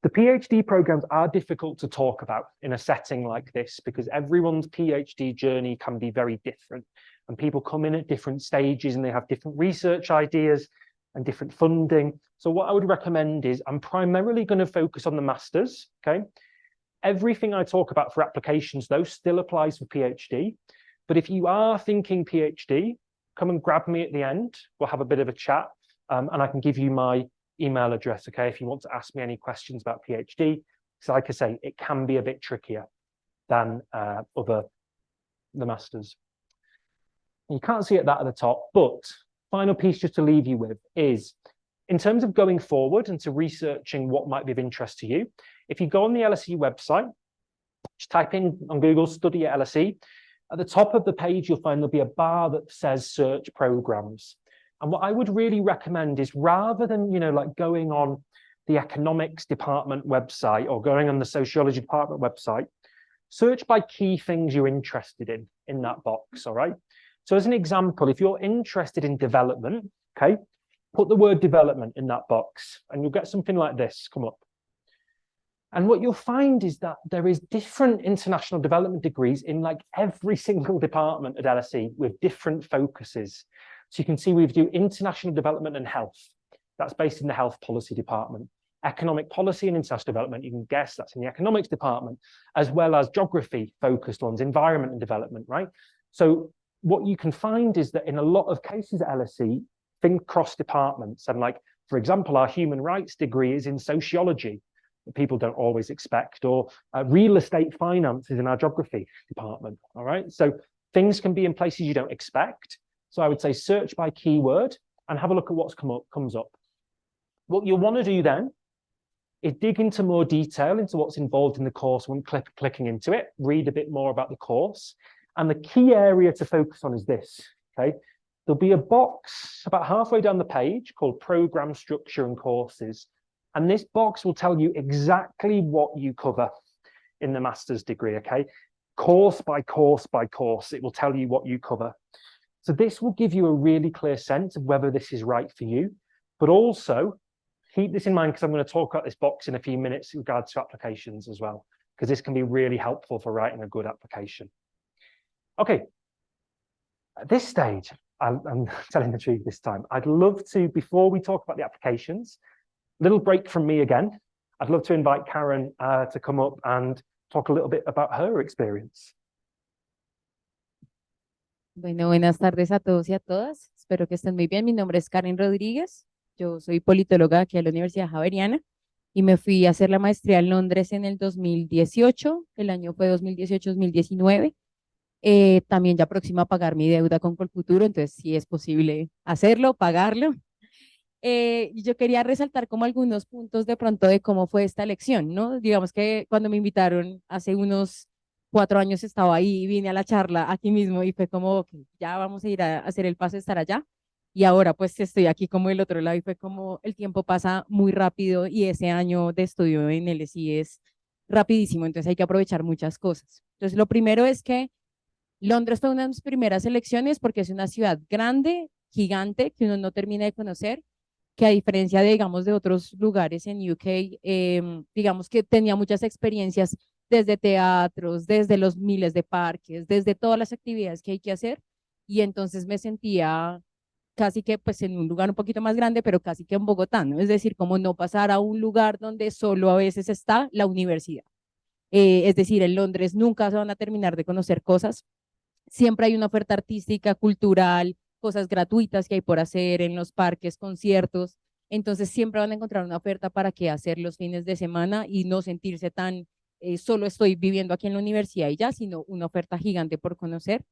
The PhD programs are difficult to talk about in a setting like this because everyone's PhD journey can be very different and people come in at different stages and they have different research ideas and different funding. So what I would recommend is I'm primarily going to focus on the masters, okay? Everything I talk about for applications though still applies for PhD. But if you are thinking PhD, come and grab me at the end. We'll have a bit of a chat and I can give you my email address, okay, if you want to ask me any questions about PhD. So like I say, it can be a bit trickier than the masters. You can't see it that at the top, but final piece just to leave you with is, in terms of going forward and to researching what might be of interest to you, if you go on the LSE website, just type in on Google, study at LSE. At the top of the page, you'll find there'll be a bar that says search programs. And what I would really recommend is rather than, like going on the economics department website or going on the sociology department website, search by key things you're interested in that box, all right? So as an example, if you're interested in development, okay, put the word development in that box and you'll get something like this come up. And what you'll find is that there is different international development degrees in like every single department at LSE with different focuses. So you can see we do international development and health. That's based in the health policy department. Economic policy and international development, you can guess that's in the economics department, as well as geography focused ones, environment and development, right? So what you can find is that in a lot of cases at LSE, think cross departments. And like, for example, our human rights degree is in sociology, that people don't always expect, or real estate finance is in our geography department, all right? So things can be in places you don't expect. So I would say search by keyword and have a look at what's comes up. What you'll want to do then is dig into more detail into what's involved in the course when clicking into it, read a bit more about the course. And the key area to focus on is this, okay? There'll be a box about halfway down the page called Program Structure and Courses. And this box will tell you exactly what you cover in the master's degree, okay? Course by course by course, it will tell you what you cover. So this will give you a really clear sense of whether this is right for you, but also keep this in mind because I'm going to talk about this box in a few minutes in regards to applications as well, because this can be really helpful for writing a good application. Okay, at this stage, I'm telling the truth this time, I'd love to, before we talk about the applications, little break from me again. I'd love to invite Karen to come up and talk a little bit about her experience. Bueno, buenas tardes a todos y a todas. Espero que estén muy bien. Mi nombre es Karen Rodríguez. Yo soy politóloga aquí en la Universidad Javeriana y me fui a hacer la maestría en Londres en el 2018. El año fue 2018-2019. También ya próxima a pagar mi deuda con Colfuturo, entonces sí es posible hacerlo, pagarlo. Yo quería resaltar como algunos puntos de pronto de cómo fue esta elección, ¿no? Digamos que cuando me invitaron hace unos 4 años estaba ahí y vine a la charla aquí mismo y fue como, ok, ya vamos a ir a hacer el paso de estar allá. Y ahora pues estoy aquí como el otro lado y fue como el tiempo pasa muy rápido y ese año de estudio en LSE es rapidísimo, entonces hay que aprovechar muchas cosas. Entonces lo primero es que Londres fue una de mis primeras elecciones porque es una ciudad grande, gigante, que uno no termina de conocer, que a diferencia de, digamos, de otros lugares en UK, digamos que tenía muchas experiencias desde teatros, desde los miles de parques, desde todas las actividades que hay que hacer, y entonces me sentía casi que pues en un lugar un poquito más grande, pero casi que en Bogotá, ¿no? Es decir, como no pasar a un lugar donde solo a veces está la universidad. Es decir, en Londres nunca se van a terminar de conocer cosas, siempre hay una oferta artística, cultural, cosas gratuitas que hay por hacer en los parques, conciertos. Entonces siempre van a encontrar una oferta para qué hacer los fines de semana y no sentirse tan, solo estoy viviendo aquí en la universidad y ya, sino una oferta gigante por conocer.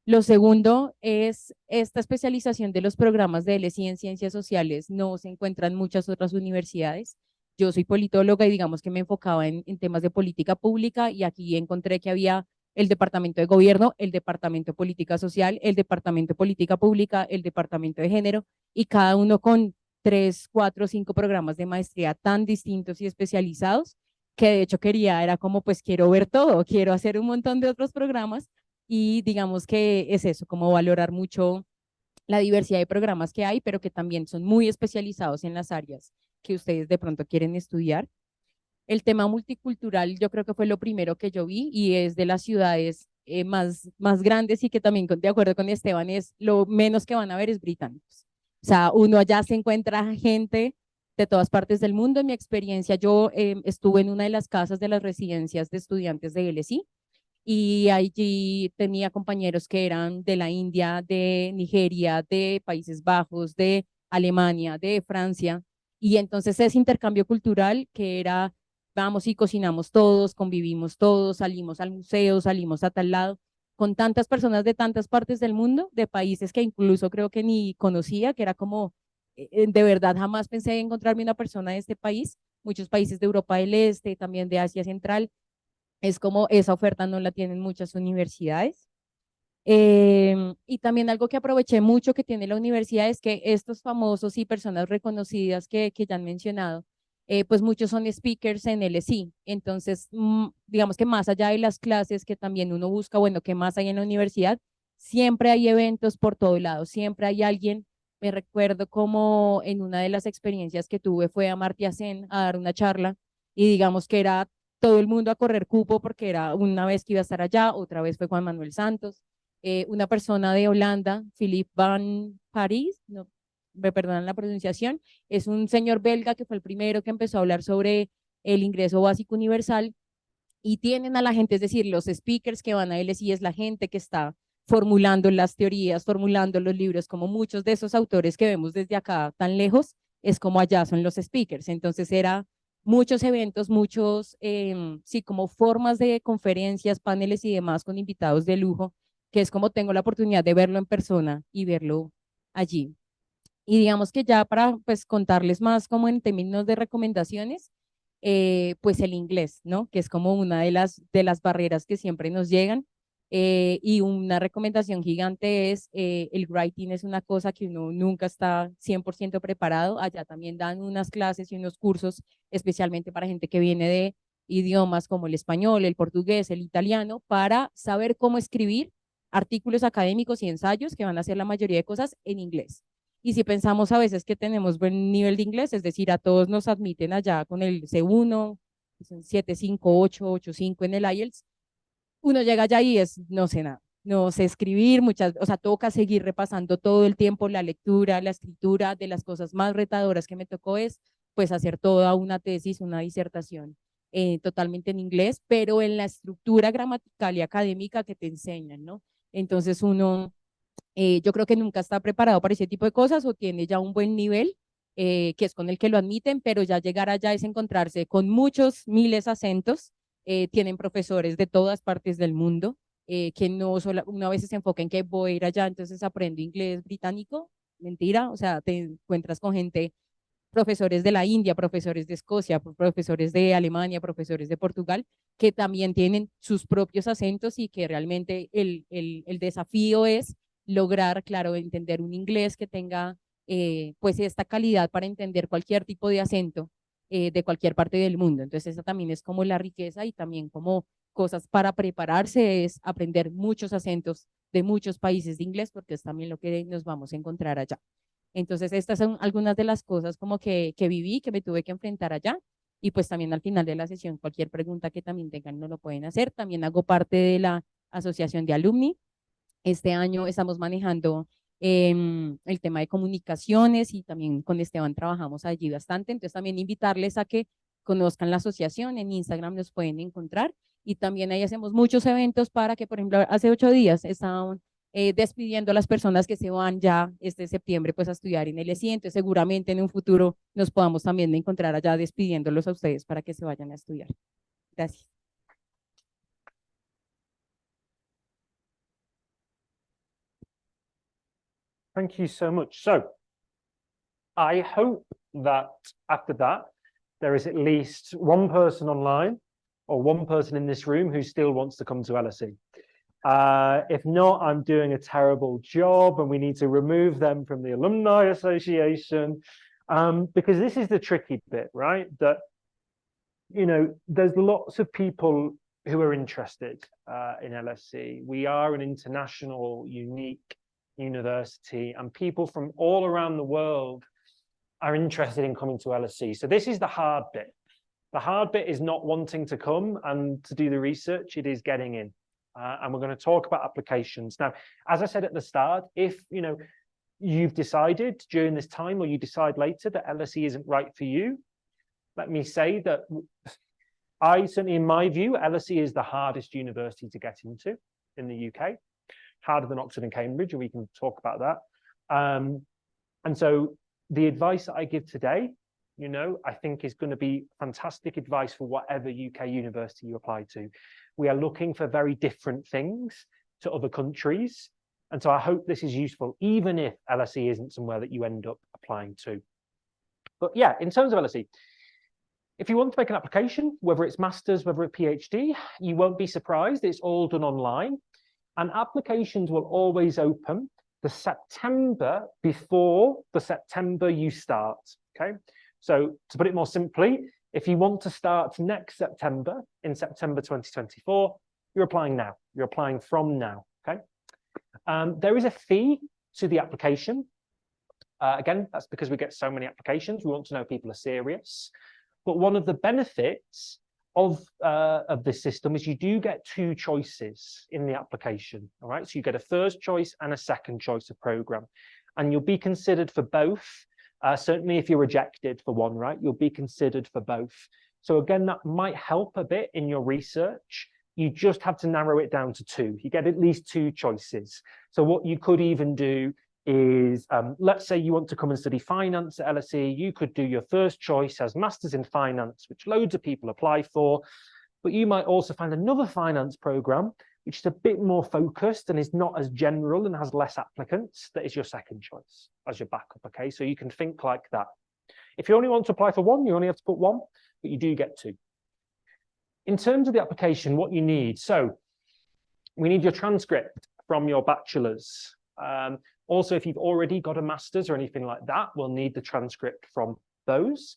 Lo segundo es esta especialización de los programas de LSE en ciencias sociales. No se encuentran en muchas otras universidades. Yo soy politóloga y digamos que me enfocaba en temas de política pública y aquí encontré que había el departamento de gobierno, el departamento de política social, el departamento de política pública, el departamento de género y cada uno con 3, 4, 5 programas de maestría tan distintos y especializados que de hecho quería, era como pues quiero ver todo, quiero hacer un montón de otros programas y digamos que es eso, como valorar mucho la diversidad de programas que hay, pero que también son muy especializados en las áreas que ustedes de pronto quieren estudiar. El tema multicultural yo creo que fue lo primero que yo vi y es de las ciudades más grandes y que también de acuerdo con Esteban es lo menos que van a ver es británicos. O sea, uno allá se encuentra gente de todas partes del mundo. En mi experiencia yo estuve en una de las casas de las residencias de estudiantes de LSI y allí tenía compañeros que eran de la India, de Nigeria, de Países Bajos, de Alemania, de Francia, y entonces ese intercambio cultural que era, vamos y cocinamos todos, convivimos todos, salimos al museo, salimos a tal lado, con tantas personas de tantas partes del mundo, de países que incluso creo que ni conocía, que era como, de verdad jamás pensé encontrarme una persona de este país, muchos países de Europa del Este, también de Asia Central, es como esa oferta no la tienen muchas universidades. Y también algo que aproveché mucho que tiene la universidad es que estos famosos y personas reconocidas que ya han mencionado, pues muchos son speakers en LSI. Entonces, digamos que más allá de las clases que también uno busca, bueno, ¿qué más hay en la universidad? Siempre hay eventos por todo lado, siempre hay alguien. Me recuerdo como en una de las experiencias que tuve fue a Amartya Sen a dar una charla y digamos que era todo el mundo a correr cupo porque era una vez que iba a estar allá, otra vez fue Juan Manuel Santos, una persona de Holanda, Philip van Parijs, no, me perdonan la pronunciación, es un señor belga que fue el primero que empezó a hablar sobre el ingreso básico universal y tienen a la gente, es decir, los speakers que van a LSI es la gente que está formulando las teorías, formulando los libros, como muchos de esos autores que vemos desde acá tan lejos, es como allá son los speakers. Entonces era muchos eventos, muchos, sí, como formas de conferencias, paneles y demás con invitados de lujo, que es como tengo la oportunidad de verlo en persona y verlo allí. Y digamos que ya para pues contarles más como en términos de recomendaciones, pues el inglés, ¿no? Que es como una de las barreras que siempre nos llegan. Y una recomendación gigante es el writing es una cosa que uno nunca está 100% preparado. Allá también dan unas clases y unos cursos especialmente para gente que viene de idiomas como el español, el portugués, el italiano, para saber cómo escribir artículos académicos y ensayos que van a hacer la mayoría de cosas en inglés. Y si pensamos a veces que tenemos buen nivel de inglés, es decir, a todos nos admiten allá con el C1, 7.5, 8, 8.5 en el IELTS, uno llega allá y es, no sé nada, no sé escribir, o sea, toca seguir repasando todo el tiempo la lectura, la escritura, de las cosas más retadoras que me tocó es pues hacer toda una tesis, una disertación totalmente en inglés, pero en la estructura gramatical y académica que te enseñan, ¿no? Entonces yo creo que nunca está preparado para ese tipo de cosas o tiene ya un buen nivel, que es con el que lo admiten, pero ya llegar allá es encontrarse con muchos miles de acentos, tienen profesores de todas partes del mundo, que no solo, una vez se enfoca en que voy a ir allá, entonces aprendo inglés británico, mentira, o sea, te encuentras con gente, profesores de la India, profesores de Escocia, profesores de Alemania, profesores de Portugal, que también tienen sus propios acentos y que realmente el desafío es lograr, claro, entender un inglés que tenga pues esta calidad para entender cualquier tipo de acento de cualquier parte del mundo. Entonces esa también es como la riqueza y también como cosas para prepararse es aprender muchos acentos de muchos países de inglés porque es también lo que nos vamos a encontrar allá. Entonces, estas son algunas de las cosas como que viví, que me tuve que enfrentar allá. Y pues también al final de la sesión, cualquier pregunta que también tengan, no lo pueden hacer. También hago parte de la asociación de alumni. Este año estamos manejando el tema de comunicaciones y también con Esteban trabajamos allí bastante. Entonces, también invitarles a que conozcan la asociación. En Instagram nos pueden encontrar. Y también ahí hacemos muchos eventos para que, por ejemplo, hace 8 días estaban despidiendo a las personas que se van ya este septiembre pues a estudiar en LSE, entonces seguramente en un futuro nos podamos también encontrar allá despidiéndolos a ustedes para que se vayan a estudiar. Gracias. Thank you so much. So I hope that after that, there is at least one person online or one person in this room who still wants to come to LSE. If not, I'm doing a terrible job and we need to remove them from the Alumni Association, because this is the tricky bit, right? That, you know, there's lots of people who are interested in LSE. We are an international, unique university, and people from all around the world are interested in coming to LSE. So this is the hard bit. The hard bit is not wanting to come and to do the research, it is getting in. And we're going to talk about applications. Now, as I said at the start, if you've decided during this time or you decide later that LSE isn't right for you, let me say that I certainly, in my view, LSE is the hardest university to get into in the UK, harder than Oxford and Cambridge, and we can talk about that. And so the advice that I give today, I think is going to be fantastic advice for whatever UK university you apply to. We are looking for very different things to other countries. And so I hope this is useful, even if LSE isn't somewhere that you end up applying to. But yeah, in terms of LSE, if you want to make an application, whether it's master's, whether it's PhD, you won't be surprised. It's all done online. And applications will always open the September before the September you start. Okay. So to put it more simply, if you want to start next September, in September 2024, you're applying now. You're applying from now. Okay. There is a fee to the application. Again, that's because we get so many applications. We want to know people are serious. But one of the benefits of this system is you do get 2 choices in the application. All right, so you get a first choice and a second choice of program, and you'll be considered for both. Certainly, if you're rejected for one, right, you'll be considered for both. So again, that might help a bit in your research. You just have to narrow it down to 2. You get at least 2 choices. So what you could even do is, let's say you want to come and study finance at LSE, you could do your first choice as Masters in Finance, which loads of people apply for, but you might also find another finance program, which is a bit more focused and is not as general and has less applicants, that is your second choice as your backup, okay? So you can think like that. If you only want to apply for one, you only have to put 1, but you do get 2. In terms of the application, what you need, so we need your transcript from your bachelor's. Also, if you've already got a master's or anything like that, we'll need the transcript from those.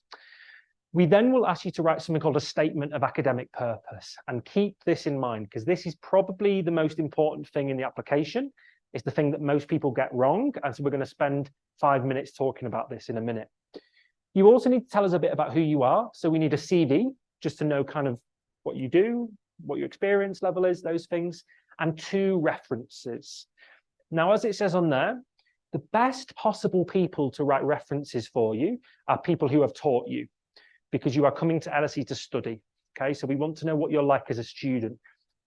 We then will ask you to write something called a statement of academic purpose, and keep this in mind because this is probably the most important thing in the application. It's the thing that most people get wrong, and so we're going to spend 5 minutes talking about this in a minute. You also need to tell us a bit about who you are. So we need a CV just to know kind of what you do, what your experience level is, those things, and 2 references. Now, as it says on there, the best possible people to write references for you are people who have taught you, because you are coming to LSE to study. Okay, so we want to know what you're like as a student.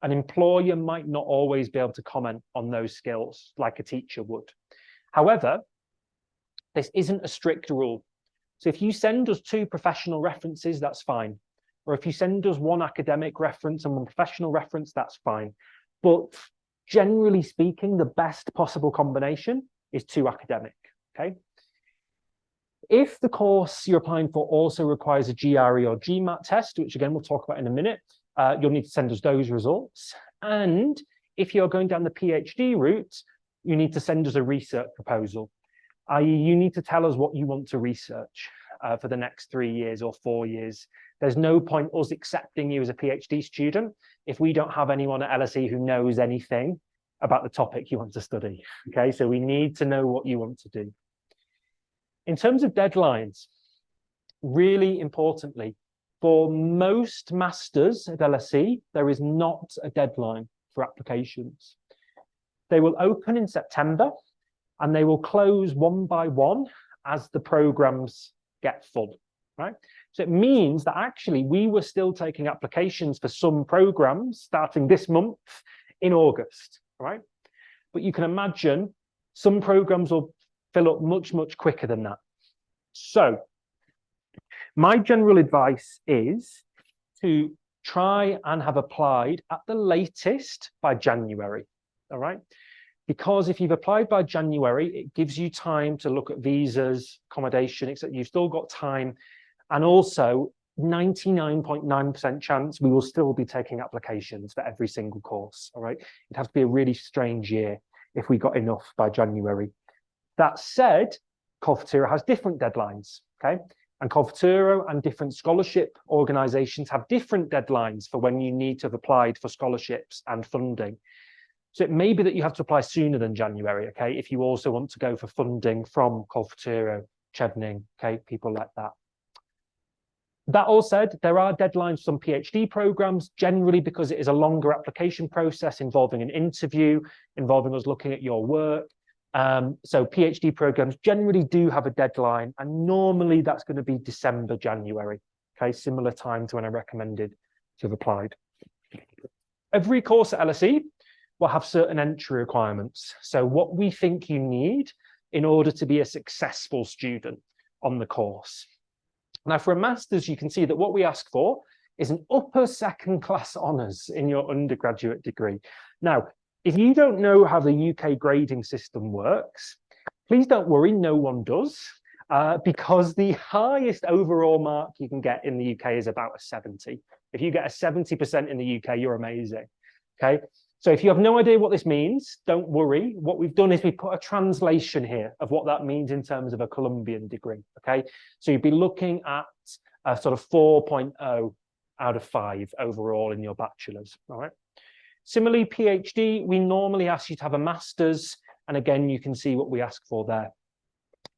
An employer might not always be able to comment on those skills like a teacher would. However, this isn't a strict rule. So if you send us 2 professional references, that's fine. Or if you send us 1 academic reference and 1 professional reference, that's fine. But generally speaking, the best possible combination is 2 academic, okay? If the course you're applying for also requires a GRE or GMAT test, which again, we'll talk about in a minute, you'll need to send us those results. And if you're going down the PhD route, you need to send us a research proposal, i.e. you need to tell us what you want to research for the next 3 years or 4 years. There's no point us accepting you as a PhD student if we don't have anyone at LSE who knows anything about the topic you want to study, okay? So we need to know what you want to do. In terms of deadlines, really importantly, for most masters at LSE, there is not a deadline for applications. They will open in September and they will close one by one as the programs get full, right? So it means that actually we were still taking applications for some programs starting this month in August, right? But you can imagine some programs will fill up much, much quicker than that. So my general advice is to try and have applied at the latest by January, all right? Because if you've applied by January, it gives you time to look at visas, accommodation, except you've still got time. And also 99.9% chance we will still be taking applications for every single course, all right? It'd have to be a really strange year if we got enough by January. That said, Colfutura has different deadlines, okay? And Colfutura and different scholarship organisations have different deadlines for when you need to have applied for scholarships and funding. So it may be that you have to apply sooner than January, okay? If you also want to go for funding from Colfutura, Chevening, okay? People like that. That all said, there are deadlines for some PhD programs, generally because it is a longer application process involving an interview, involving us looking at your work. So PhD programs generally do have a deadline, and normally that's going to be December, January, okay? Similar time to when I recommended to have applied. Every course at LSE will have certain entry requirements. So what we think you need in order to be a successful student on the course. Now, for a master's, you can see that what we ask for is an upper second class honours in your undergraduate degree. Now, if you don't know how the UK grading system works, please don't worry, no one does, because the highest overall mark you can get in the UK is about a 70. If you get a 70% in the UK, you're amazing, okay? So if you have no idea what this means, don't worry. What we've done is we put a translation here of what that means in terms of a Colombian degree, okay? So you'd be looking at a sort of 4.0 out of 5 overall in your bachelor's, all right? Similarly, PhD, we normally ask you to have a master's, and again, you can see what we ask for there.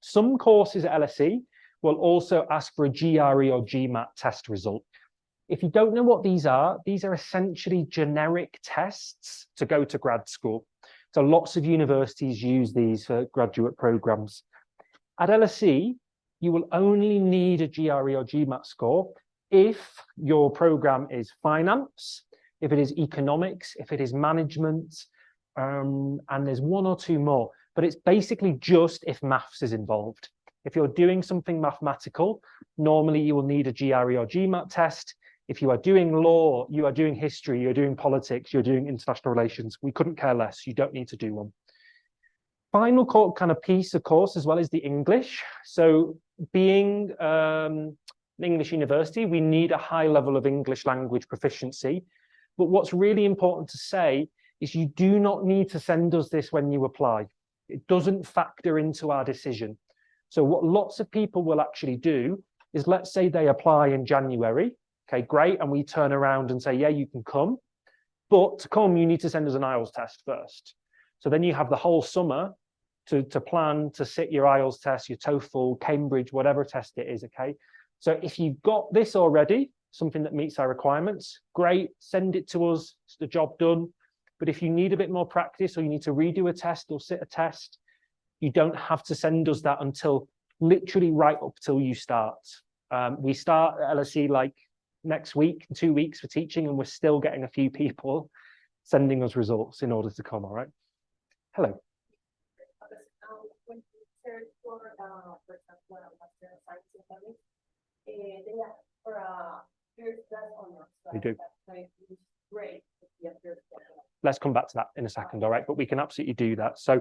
Some courses at LSE will also ask for a GRE or GMAT test result. If you don't know what these are essentially generic tests to go to grad school. So lots of universities use these for graduate programs. At LSE, you will only need a GRE or GMAT score if your program is finance, if it is economics, if it is management, and there's 1 or 2 more, but it's basically just if maths is involved. If you're doing something mathematical, normally you will need a GRE or GMAT test. If you are doing law, you are doing history, you're doing politics, you're doing international relations, we couldn't care less. You don't need to do one. Final kind of piece, of course, as well as the English. So being an English university, we need a high level of English language proficiency. But what's really important to say is you do not need to send us this when you apply. It doesn't factor into our decision. So what lots of people will actually do is, let's say they apply in January. Okay, great. And we turn around and say, yeah, you can come. But to come, you need to send us an IELTS test first. So then you have the whole summer to plan to sit your IELTS test, your TOEFL, Cambridge, whatever test it is, okay? So if you've got this already, something that meets our requirements, great, send it to us, it's the job done. But if you need a bit more practice or you need to redo a test or sit a test, you don't have to send us that until literally right up till you start. We start at LSE like next week, 2 weeks for teaching, and we're still getting a few people sending us results in order to come, all right? Hello. When you search for example, master science in economics, they ask for a first class honors. They do. Great. Let's come back to that in a second, all right? But we can absolutely do that. So,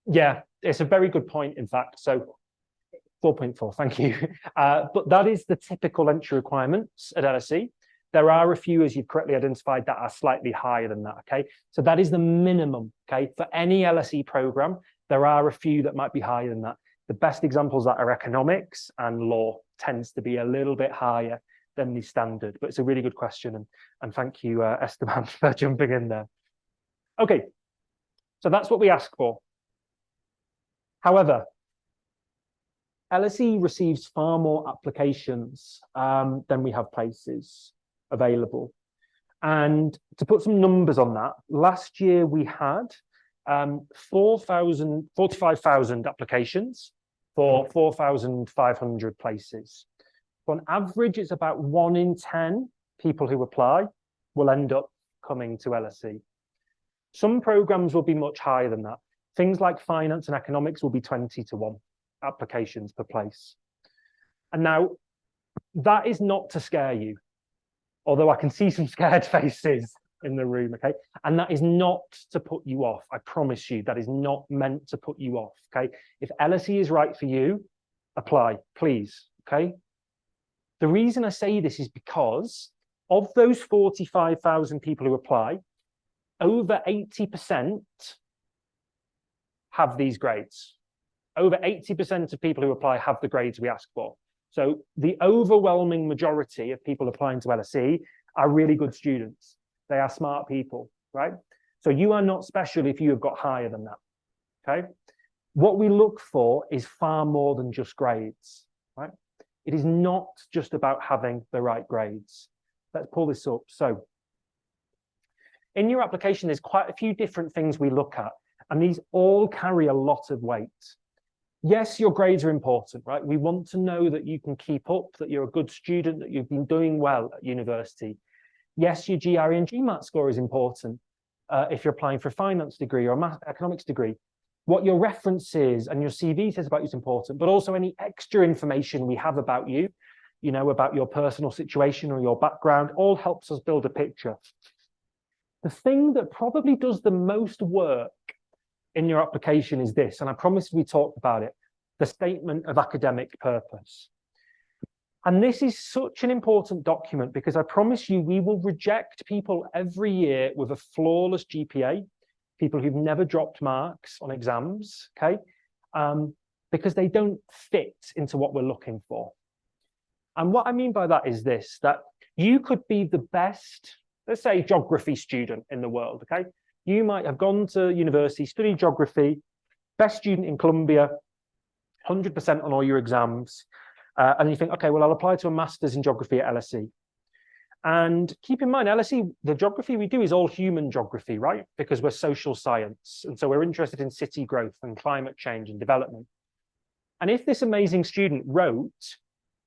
yeah, it's a very good point, in fact. So 4.4, thank you. But that is the typical entry requirements at LSE. There are a few, as you've correctly identified, that are slightly higher than that, okay? So that is the minimum, okay? For any LSE program, there are a few that might be higher than that. The best examples that are economics and law tends to be a little bit higher than the standard, but it's a really good question. And thank you, Esteban, for jumping in there. Okay, so that's what we ask for. However, LSE receives far more applications than we have places available. And to put some numbers on that, last year we had 45,000 applications for 4,500 places. So on average, it's about 1 in 10 people who apply will end up coming to LSE. Some programs will be much higher than that. Things like finance and economics will be 20-1 applications per place. And now, that is not to scare you, although I can see some scared faces in the room, okay? And that is not to put you off. I promise you, that is not meant to put you off, okay? If LSE is right for you, apply, please, okay? The reason I say this is because of those 45,000 people who apply, over 80% have these grades. Over 80% of people who apply have the grades we ask for. So the overwhelming majority of people applying to LSE are really good students. They are smart people, right? So you are not special if you have got higher than that, okay? What we look for is far more than just grades, right? It is not just about having the right grades. Let's pull this up. So in your application, there's quite a few different things we look at, and these all carry a lot of weight. Yes, your grades are important, right? We want to know that you can keep up, that you're a good student, that you've been doing well at university. Yes, your GRE and GMAT score is important if you're applying for a finance degree or a economics degree. What your references and your CV says about you is important, but also any extra information we have about you, you know, about your personal situation or your background, all helps us build a picture. The thing that probably does the most work in your application is this, and I promise we talked about it, the statement of academic purpose. And this is such an important document because I promise you we will reject people every year with a flawless GPA, people who've never dropped marks on exams, okay? Because they don't fit into what we're looking for. And what I mean by that is this, that you could be the best, let's say, geography student in the world, okay? You might have gone to university, studied geography, best student in Columbia, 100% on all your exams, and you think, okay, well, I'll apply to a master's in geography at LSE. And keep in mind, LSE, the geography we do is all human geography, right? Because we're social science. And so we're interested in city growth and climate change and development. And if this amazing student wrote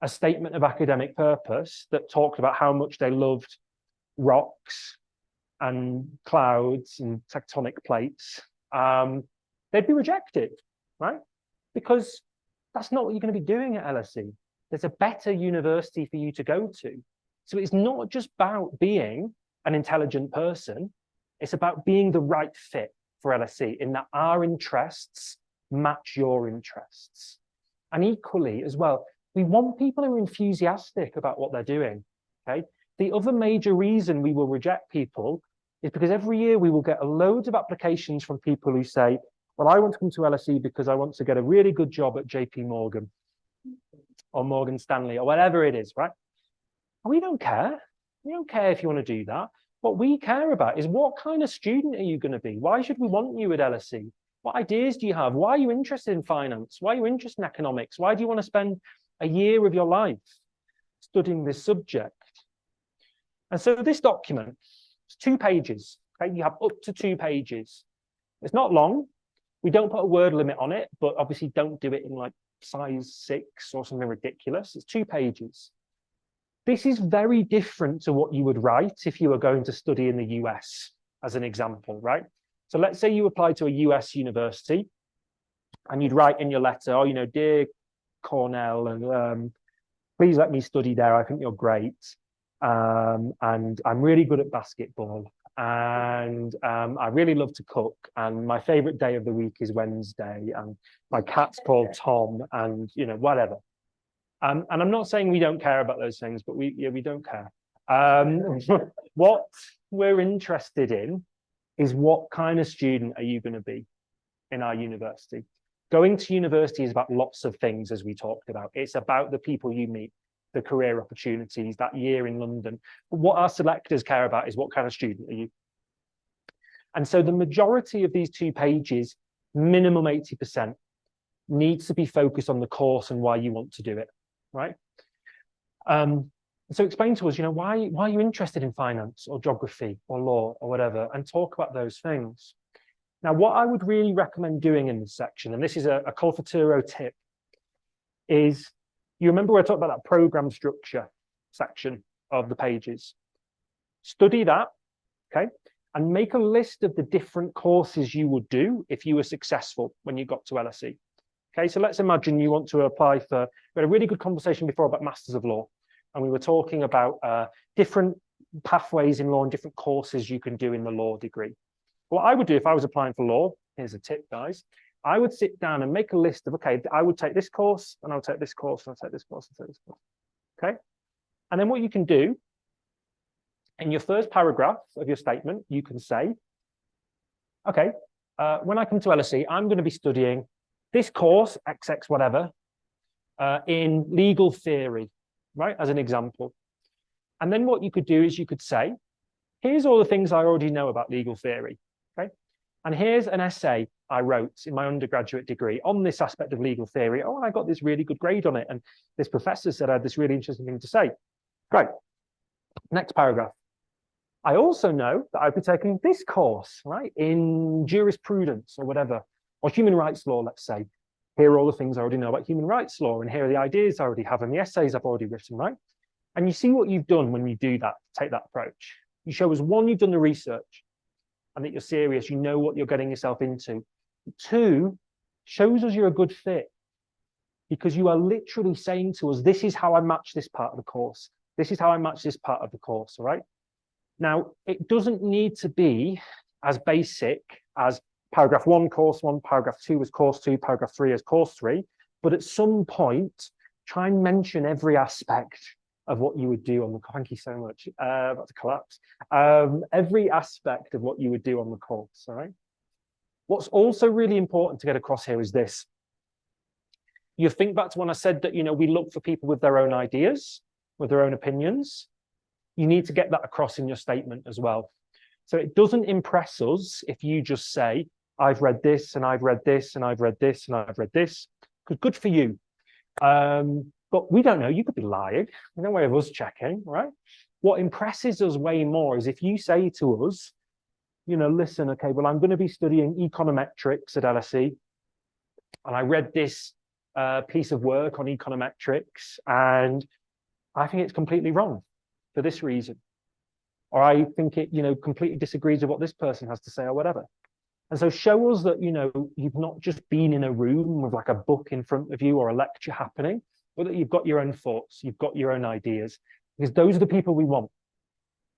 a statement of academic purpose that talked about how much they loved rocks and clouds and tectonic plates, they'd be rejected, right? Because that's not what you're going to be doing at LSE. There's a better university for you to go to. So it's not just about being an intelligent person, it's about being the right fit for LSE in that our interests match your interests. And equally as well, we want people who are enthusiastic about what they're doing, okay? The other major reason we will reject people is because every year we will get loads of applications from people who say, well, I want to come to LSE because I want to get a really good job at JP Morgan or Morgan Stanley or whatever it is, right? And we don't care. We don't care if you want to do that. What we care about is what kind of student are you going to be? Why should we want you at LSE? What ideas do you have? Why are you interested in finance? Why are you interested in economics? Why do you want to spend a year of your life studying this subject? And so this document, it's 2 pages. Okay? You have up to 2 pages. It's not long. We don't put a word limit on it, but obviously don't do it in like size 6 or something ridiculous. It's 2 pages. This is very different to what you would write if you were going to study in the US, as an example, right? So let's say you apply to a US university and you'd write in your letter, oh, you know, dear Cornell, and please let me study there. I think you're great. And I'm really good at basketball. And I really love to cook. And my favorite day of the week is Wednesday. And my cat's called Tom, and, you know, whatever. And I'm not saying we don't care about those things, but we don't care. What we're interested in is what kind of student are you going to be in our university? Going to university is about lots of things, as we talked about. It's about the people you meet, the career opportunities, that year in London. But what our selectors care about is what kind of student are you? And so the majority of these 2 pages, minimum 80%, needs to be focused on the course and why you want to do it, right? So explain to us, you know, why are you interested in finance or geography or law or whatever, and talk about those things. Now, what I would really recommend doing in this section, and this is a Colfaturo tip, is you remember we're talking about that program structure section of the pages. Study that, okay, and make a list of the different courses you would do if you were successful when you got to LSE. Okay, so let's imagine you want to apply for, we had a really good conversation before about Masters of Law, and we were talking about different pathways in law and different courses you can do in the law degree. What I would do if I was applying for law, here's a tip, guys, I would sit down and make a list of, okay, I would take this course, and I would take this course, and I'll take this course, and take this course, okay? And then what you can do, in your first paragraph of your statement, you can say, okay, when I come to LSE, I'm going to be studying this course, XX whatever, in legal theory, right, as an example. And then what you could do is you could say, here's all the things I already know about legal theory, okay? And here's an essay I wrote in my undergraduate degree on this aspect of legal theory. Oh, and I got this really good grade on it. And this professor said I had this really interesting thing to say. Great. Next paragraph. I also know that I'd be taking this course, right, in jurisprudence or whatever, or human rights law, let's say. Here are all the things I already know about human rights law, and here are the ideas I already have and the essays I've already written, right? And you see what you've done when you do that, take that approach. You show us, 1, you've done the research and that you're serious, you know what you're getting yourself into. 2, shows us you're a good fit, because you are literally saying to us, this is how I match this part of the course. This is how I match this part of the course, all right? Now, it doesn't need to be as basic as paragraph 1, course 1, paragraph 2 as course 2, paragraph 3 as course 3, but at some point, try and mention every aspect of what you would do on the, thank you so much, about to collapse, every aspect of what you would do on the course, all right? What's also really important to get across here is this. You think back to when I said that, you know, we look for people with their own ideas, with their own opinions. You need to get that across in your statement as well. So it doesn't impress us if you just say, I've read this, and I've read this, and I've read this, and I've read this. Good for you. But we don't know, you could be lying. No way of us checking, right? What impresses us way more is if you say to us, you know, listen, okay, well, I'm going to be studying econometrics at LSE, and I read this piece of work on econometrics, and I think it's completely wrong for this reason. Or I think it, you know, completely disagrees with what this person has to say or whatever. And so show us that, you know, you've not just been in a room with like a book in front of you or a lecture happening, but that you've got your own thoughts, you've got your own ideas, because those are the people we want.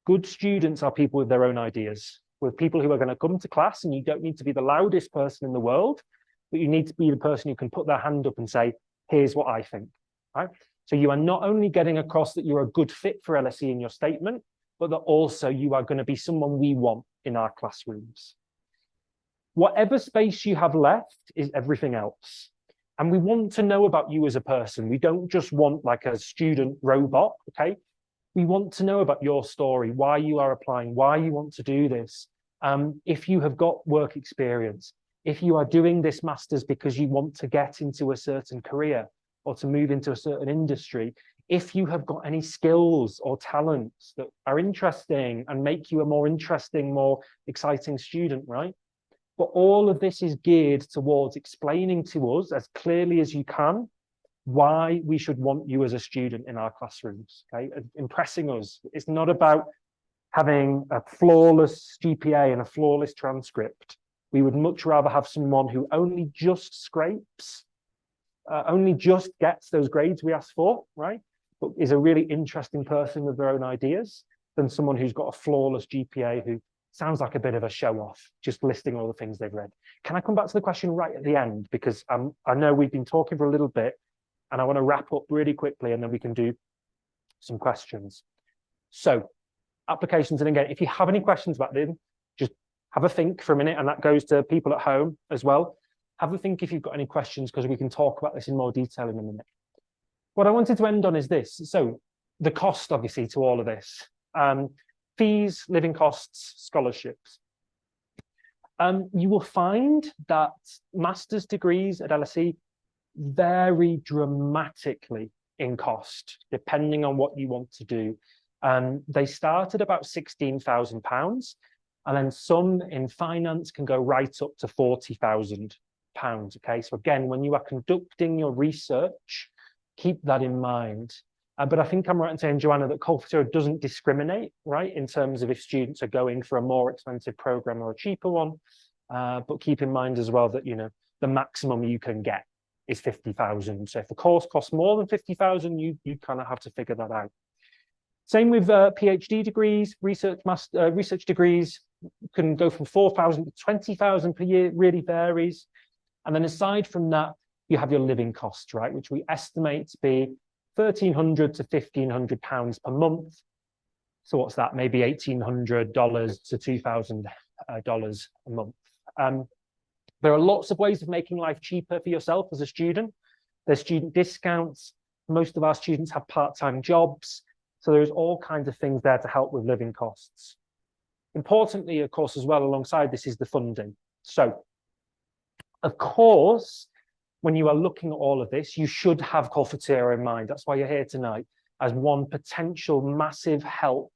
Good students are people with their own ideas, with people who are going to come to class, and you don't need to be the loudest person in the world, but you need to be the person who can put their hand up and say, here's what I think, right? So you are not only getting across that you're a good fit for LSE in your statement, but that also you are going to be someone we want in our classrooms. Whatever space you have left is everything else. And we want to know about you as a person. We don't just want like a student robot, okay? We want to know about your story, why you are applying, why you want to do this. If you have got work experience, if you are doing this master's because you want to get into a certain career or to move into a certain industry, if you have got any skills or talents that are interesting and make you a more interesting, more exciting student, right? But all of this is geared towards explaining to us as clearly as you can why we should want you as a student in our classrooms, okay? Impressing us. It's not about having a flawless GPA and a flawless transcript. We would much rather have someone who only just scrapes, only just gets those grades we ask for, right? But is a really interesting person with their own ideas than someone who's got a flawless GPA who sounds like a bit of a show off, just listing all the things they've read. Can I come back to the question right at the end? Because I know we've been talking for a little bit and I want to wrap up really quickly and then we can do some questions. So applications, and again, if you have any questions about them, just have a think for a minute, and that goes to people at home as well. Have a think if you've got any questions, because we can talk about this in more detail in a minute. What I wanted to end on is this. So the cost, obviously, to all of this. Fees, living costs, scholarships. You will find that master's degrees at LSE vary dramatically in cost, depending on what you want to do. They start at about £16,000, and then some in finance can go right up to £40,000. Okay, so again, when you are conducting your research, keep that in mind. But I think I'm right in saying, Joanna, that Colfutura doesn't discriminate, right, in terms of if students are going for a more expensive program or a cheaper one. But keep in mind as well that, you know, the maximum you can get is 50,000. So if the course costs more than 50,000, you kind of have to figure that out. Same with PhD degrees, research degrees can go from 4,000 to 20,000 per year, it really varies. And then aside from that, you have your living costs, right, which we estimate to be £1,300 to £1,500 per month. So what's that? Maybe $1,800 to $2,000 a month. There are lots of ways of making life cheaper for yourself as a student. There's student discounts. Most of our students have part-time jobs. So there's all kinds of things there to help with living costs. Importantly, of course, as well, alongside this is the funding. So, of course, when you are looking at all of this, you should have Colfutura in mind. That's why you're here tonight, as one potential massive help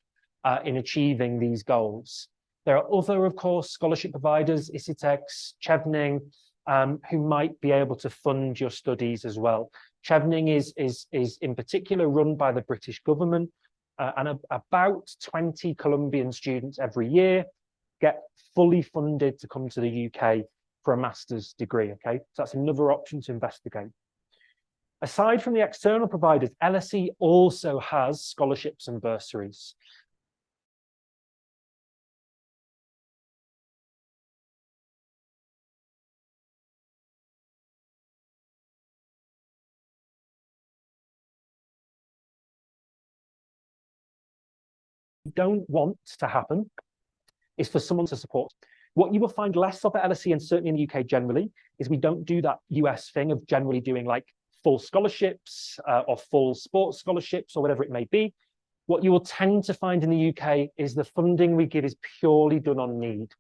in achieving these goals. There are other, of course, scholarship providers, ISITEX, Chevening, who might be able to fund your studies as well. Chevening is in particular run by the British government, and about 20 Colombian students every year get fully funded to come to the UK for a master's degree, okay? So that's another option to investigate. Aside from the external providers, LSE also has scholarships and bursaries. Don't want to happen is for someone to support. What you will find less of at LSE, and certainly in the UK generally, is we don't do that US thing of generally doing like full scholarships or full sports scholarships or whatever it may be. What you will tend to find in the UK is the funding we give is purely done on need.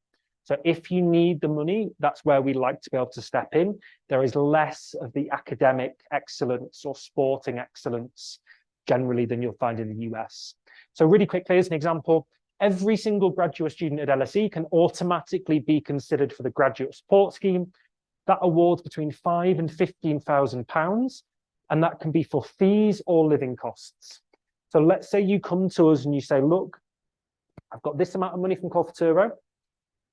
So if you need the money, that's where we like to be able to step in. There is less of the academic excellence or sporting excellence generally than you'll find in the US. So really quickly, as an example, every single graduate student at LSE can automatically be considered for the graduate support scheme. That awards between £5,000 and £15,000, and that can be for fees or living costs. So let's say you come to us and you say, look, I've got this amount of money from Colfutura,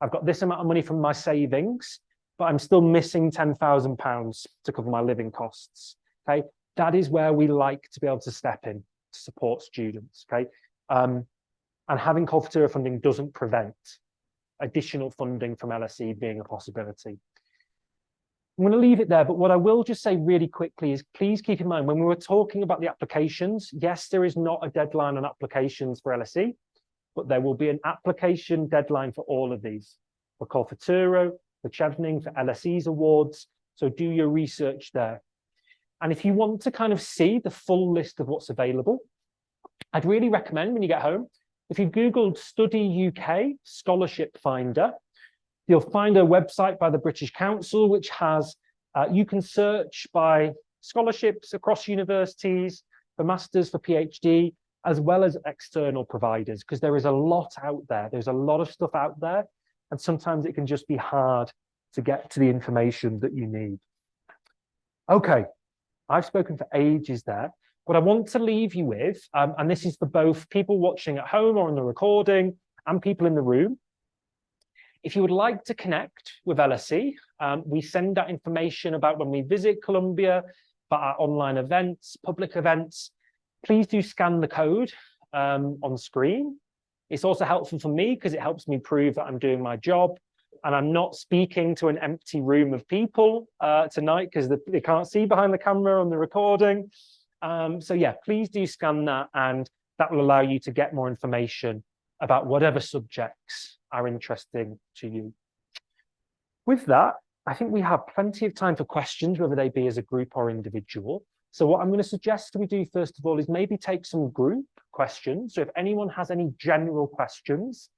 I've got this amount of money from my savings, but I'm still missing £10,000 to cover my living costs, okay? That is where we like to be able to step in to support students, okay? And having Colfutura funding doesn't prevent additional funding from LSE being a possibility. I'm going to leave it there, but what I will just say really quickly is please keep in mind when we were talking about the applications, yes, there is not a deadline on applications for LSE, but there will be an application deadline for all of these, for Colfutura, for Chevening, for LSE's awards. So do your research there. And if you want to kind of see the full list of what's available, I'd really recommend when you get home, if you Googled Study UK Scholarship Finder, you'll find a website by the British Council, which has, you can search by scholarships across universities, for masters, for PhD, as well as external providers, because there is a lot out there. There's a lot of stuff out there. and sometimes it can just be hard to get to the information that you need. Okay, I've spoken for ages there. What I want to leave you with, and this is for both people watching at home or on the recording and people in the room, if you would like to connect with LSE, we send out information about when we visit Colombia, about our online events, public events. Please do scan the code on screen. It's also helpful for me because it helps me prove that I'm doing my job and I'm not speaking to an empty room of people tonight because they can't see behind the camera on the recording. So yeah, please do scan that, and that will allow you to get more information about whatever subjects are interesting to you. With that, I think we have plenty of time for questions, whether they be as a group or individual. So what I'm going to suggest we do first of all is maybe take some group questions. So if anyone has any general questions,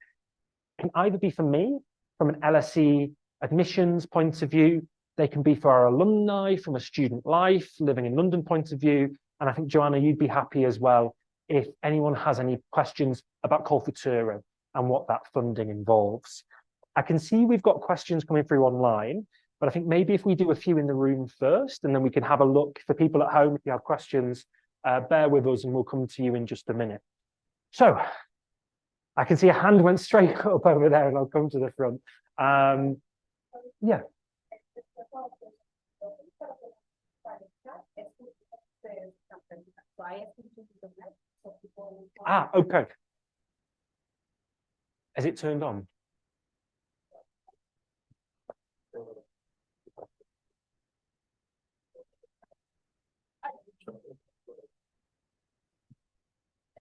it can either be for me from an LSE admissions point of view, they can be for our alumni from a student life, living in London point of view. And I think, Joanna, you'd be happy as well if anyone has any questions about Colfuturo and what that funding involves. I can see we've got questions coming through online, but I think maybe if we do a few in the room first, and then we can have a look for people at home. If you have questions, bear with us and we'll come to you in just a minute. So I can see a hand went straight up over there and I'll come to the front. Yeah. Ah, okay. Is it turned on?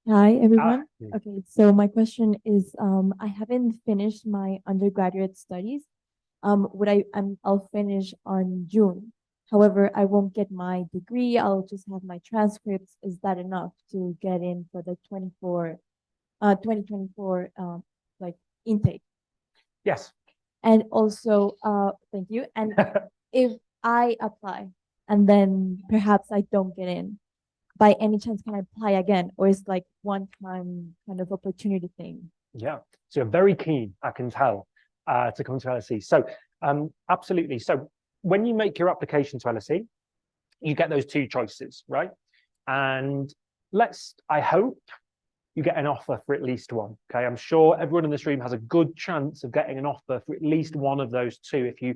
Hi, everyone. yeah. Okay, so my question is, I haven't finished my undergraduate studies. I'll finish on June. However, I won't get my degree. I'll just have my transcripts. Is that enough to get in for the 2024 like intake? Yes. And also, thank you. And if I apply and then perhaps I don't get in, by any chance can I apply again, or is like one time kind of opportunity thing? Yeah, so you're very keen, I can tell, to come to LSE. So absolutely. So when you make your application to LSE, you get those two choices, right? And I hope you get an offer for at least one. Okay, I'm sure everyone in this room has a good chance of getting an offer for at least one of those two if you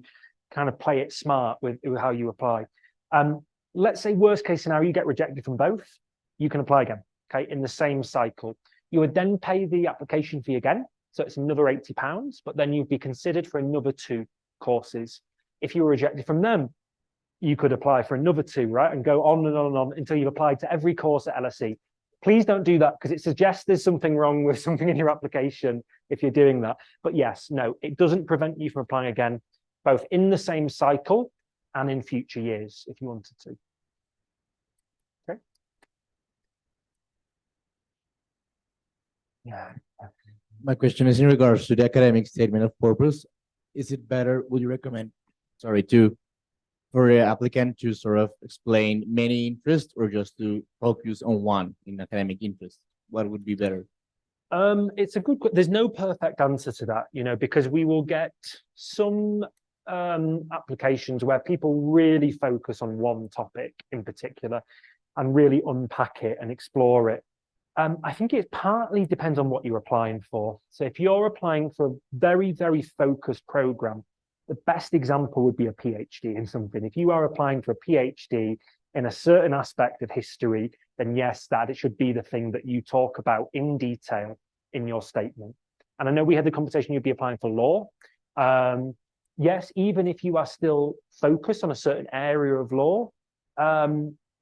kind of play it smart with how you apply. Let's say worst case scenario, you get rejected from both, you can apply again, okay, in the same cycle. You would then pay the application fee again, so it's another £80, but then you'd be considered for another 2 courses. If you were rejected from them, you could apply for another 2, right, and go on and on and on until you've applied to every course at LSE. Please don't do that because it suggests there's something wrong with something in your application if you're doing that. But yes, no, it doesn't prevent you from applying again, both in the same cycle and in future years if you wanted to. Okay. Yeah. My question is in regards to the academic statement of purpose. Is it better, would you recommend, for the applicant to sort of explain many interests or just to focus on one in academic interest? What would be better? It's a good, there's no perfect answer to that, because we will get some applications where people really focus on one topic in particular and really unpack it and explore it. I think it partly depends on what you're applying for. So if you're applying for a very, very focused program, the best example would be a PhD in something. If you are applying for a PhD in a certain aspect of history, then yes, that it should be the thing that you talk about in detail in your statement. And I know we had the conversation you'd be applying for law. Yes, even if you are still focused on a certain area of law,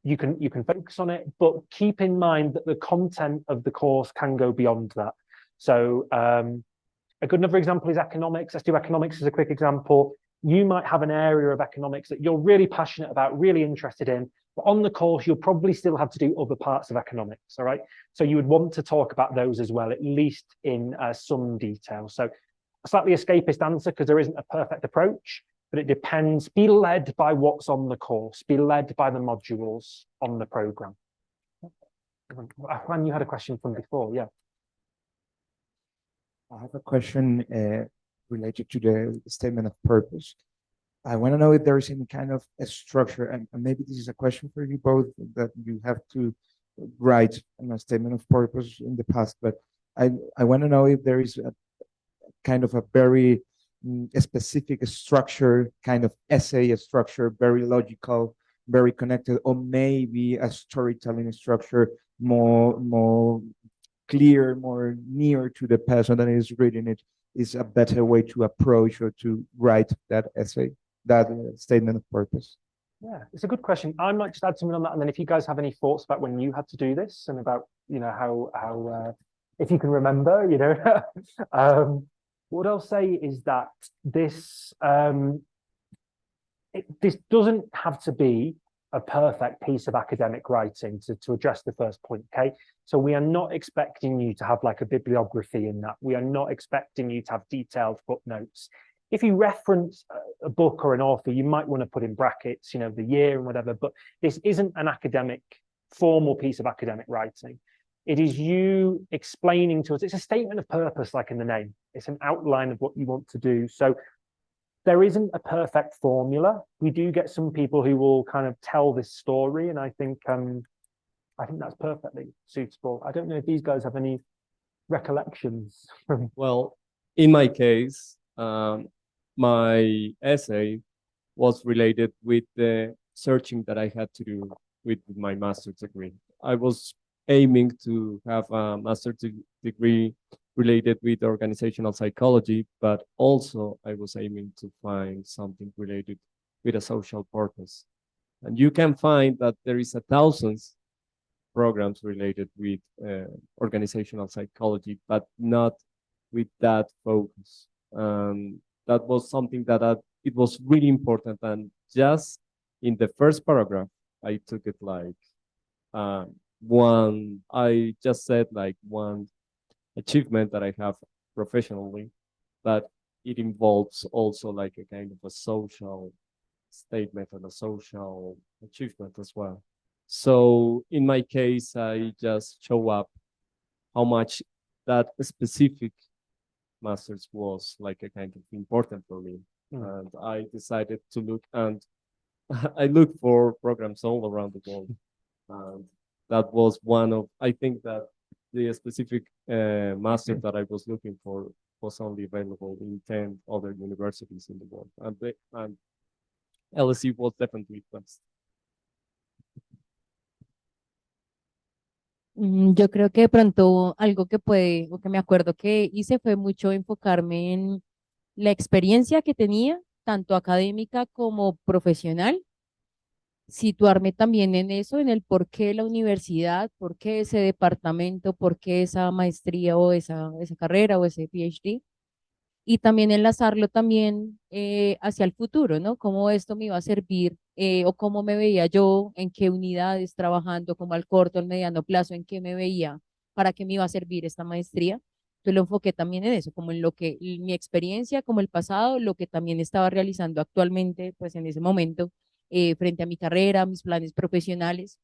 you can focus on it, but keep in mind that the content of the course can go beyond that. So a good another example is economics. Let's do economics as a quick example. You might have an area of economics that you're really passionate about, really interested in, but on the course, you'll probably still have to do other parts of economics, all right? So you would want to talk about those as well, at least in some detail. So a slightly escapist answer because there isn't a perfect approach, but it depends. Be led by what's on the course. Be led by the modules on the program. Juan, you had a question from before, yeah. I have a question related to the statement of purpose. I want to know if there is any kind of a structure, and maybe this is a question for you both, that you have to write a statement of purpose in the past, but I want to know if there is a kind of a very a specific structure, kind of essay structure, very logical, very connected, or maybe a storytelling structure more clear, more near to the person that is reading it, is a better way to approach or to write that essay, that statement of purpose. Yeah, it's a good question. I might just add something on that, and then if you guys have any thoughts about when you had to do this and about how if you can remember, what I'll say is that this this doesn't have to be a perfect piece of academic writing to address the first point. Okay, so we are not expecting you to have like a bibliography in that. We are not expecting you to have detailed footnotes. If you reference a book or an author, you might want to put in brackets, the year and whatever, but this isn't an academic, formal piece of academic writing. It is you explaining to us, it's a statement of purpose, like in the name. It's an outline of what you want to do. So there isn't a perfect formula. We do get some people who will kind of tell this story, and I think that's perfectly suitable. I don't know if these guys have any recollections from. Well, in my case, my essay was related with the searching that I had to do with my master's degree. I was aiming to have a master's degree related with organizational psychology, but also I was aiming to find something related with a social purpose. And you can find that there is 1,000 programs related with organizational psychology, but not with that focus. That was something that it was really important. And just in the first paragraph, I took it like I just said like one achievement that I have professionally, but it involves also like a kind of a social statement and a social achievement as well. So in my case, I just show up how much that specific master's was like a kind of important for me. And I decided to look, and I looked for programs all around the world. And that was one of, I think that the specific master that I was looking for was only available in 10 other universities in the world. And LSE was definitely best. Yo creo que de pronto algo que puede, o que me acuerdo que hice fue mucho enfocarme en la experiencia que tenía, tanto académica como profesional, situarme también en eso, en el por qué la universidad, por qué ese departamento, por qué esa maestría o esa carrera o ese PhD, y también enlazarlo también hacia el futuro, ¿no? Cómo esto me iba a servir o cómo me veía yo, en qué unidades trabajando, como al corto, al mediano plazo, en qué me veía, para qué me iba a servir esta maestría. Entonces lo enfoqué también en eso, como en lo que mi experiencia, como el pasado, lo que también estaba realizando actualmente, pues en ese momento, frente a mi carrera, mis planes profesionales,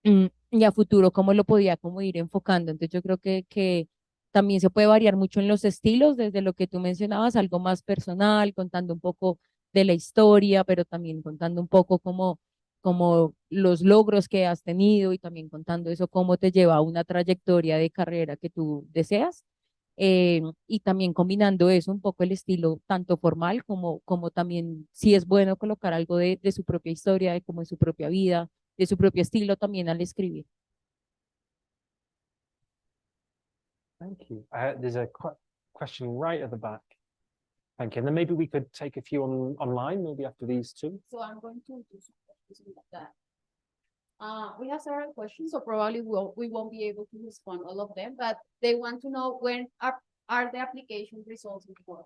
y a futuro, cómo lo podía como ir enfocando. Entonces yo creo que también se puede variar mucho en los estilos, desde lo que tú mencionabas, algo más personal, contando un poco de la historia, pero también contando un poco como los logros que has tenido y también contando eso, cómo te lleva a una trayectoria de carrera que tú deseas. Y también combinando eso, un poco el estilo tanto formal como también si es bueno colocar algo de su propia historia, de como de su propia vida, de su propio estilo también al escribir. Thank you. There's a question right at the back. Thank you. And then maybe we could take a few online, maybe after these two. So I'm going to do some questions like that. We have several questions, so probably we won't be able to respond all of them, but they want to know when are the application results for?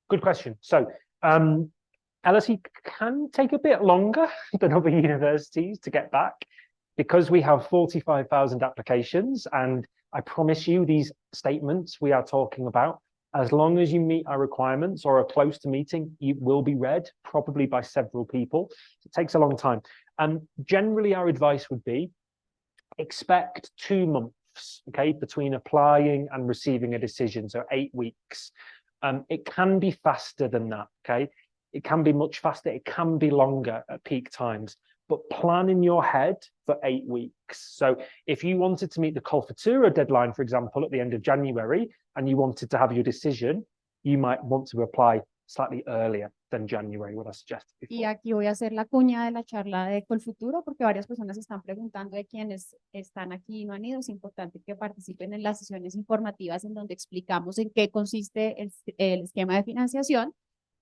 Good question. So LSE can take a bit longer than other universities to get back because we have 45,000 applications, and I promise you these statements we are talking about, as long as you meet our requirements or are close to meeting, it will be read probably by several people. It takes a long time. Generally, our advice would be expect 2 months, okay, between applying and receiving a decision, so 8 weeks. It can be faster than that, okay? It can be much faster, it can be longer at peak times, but plan in your head for 8 weeks. So if you wanted to meet the Colfatura deadline, for example, at the end of January, and you wanted to have your decision, you might want to apply slightly earlier than January, what I suggested before. Y aquí voy a hacer la cuña de la charla de Colfuturo porque varias personas están preguntando de quienes están aquí y no han ido. Es importante que participen en las sesiones informativas en donde explicamos en qué consiste el esquema de financiación.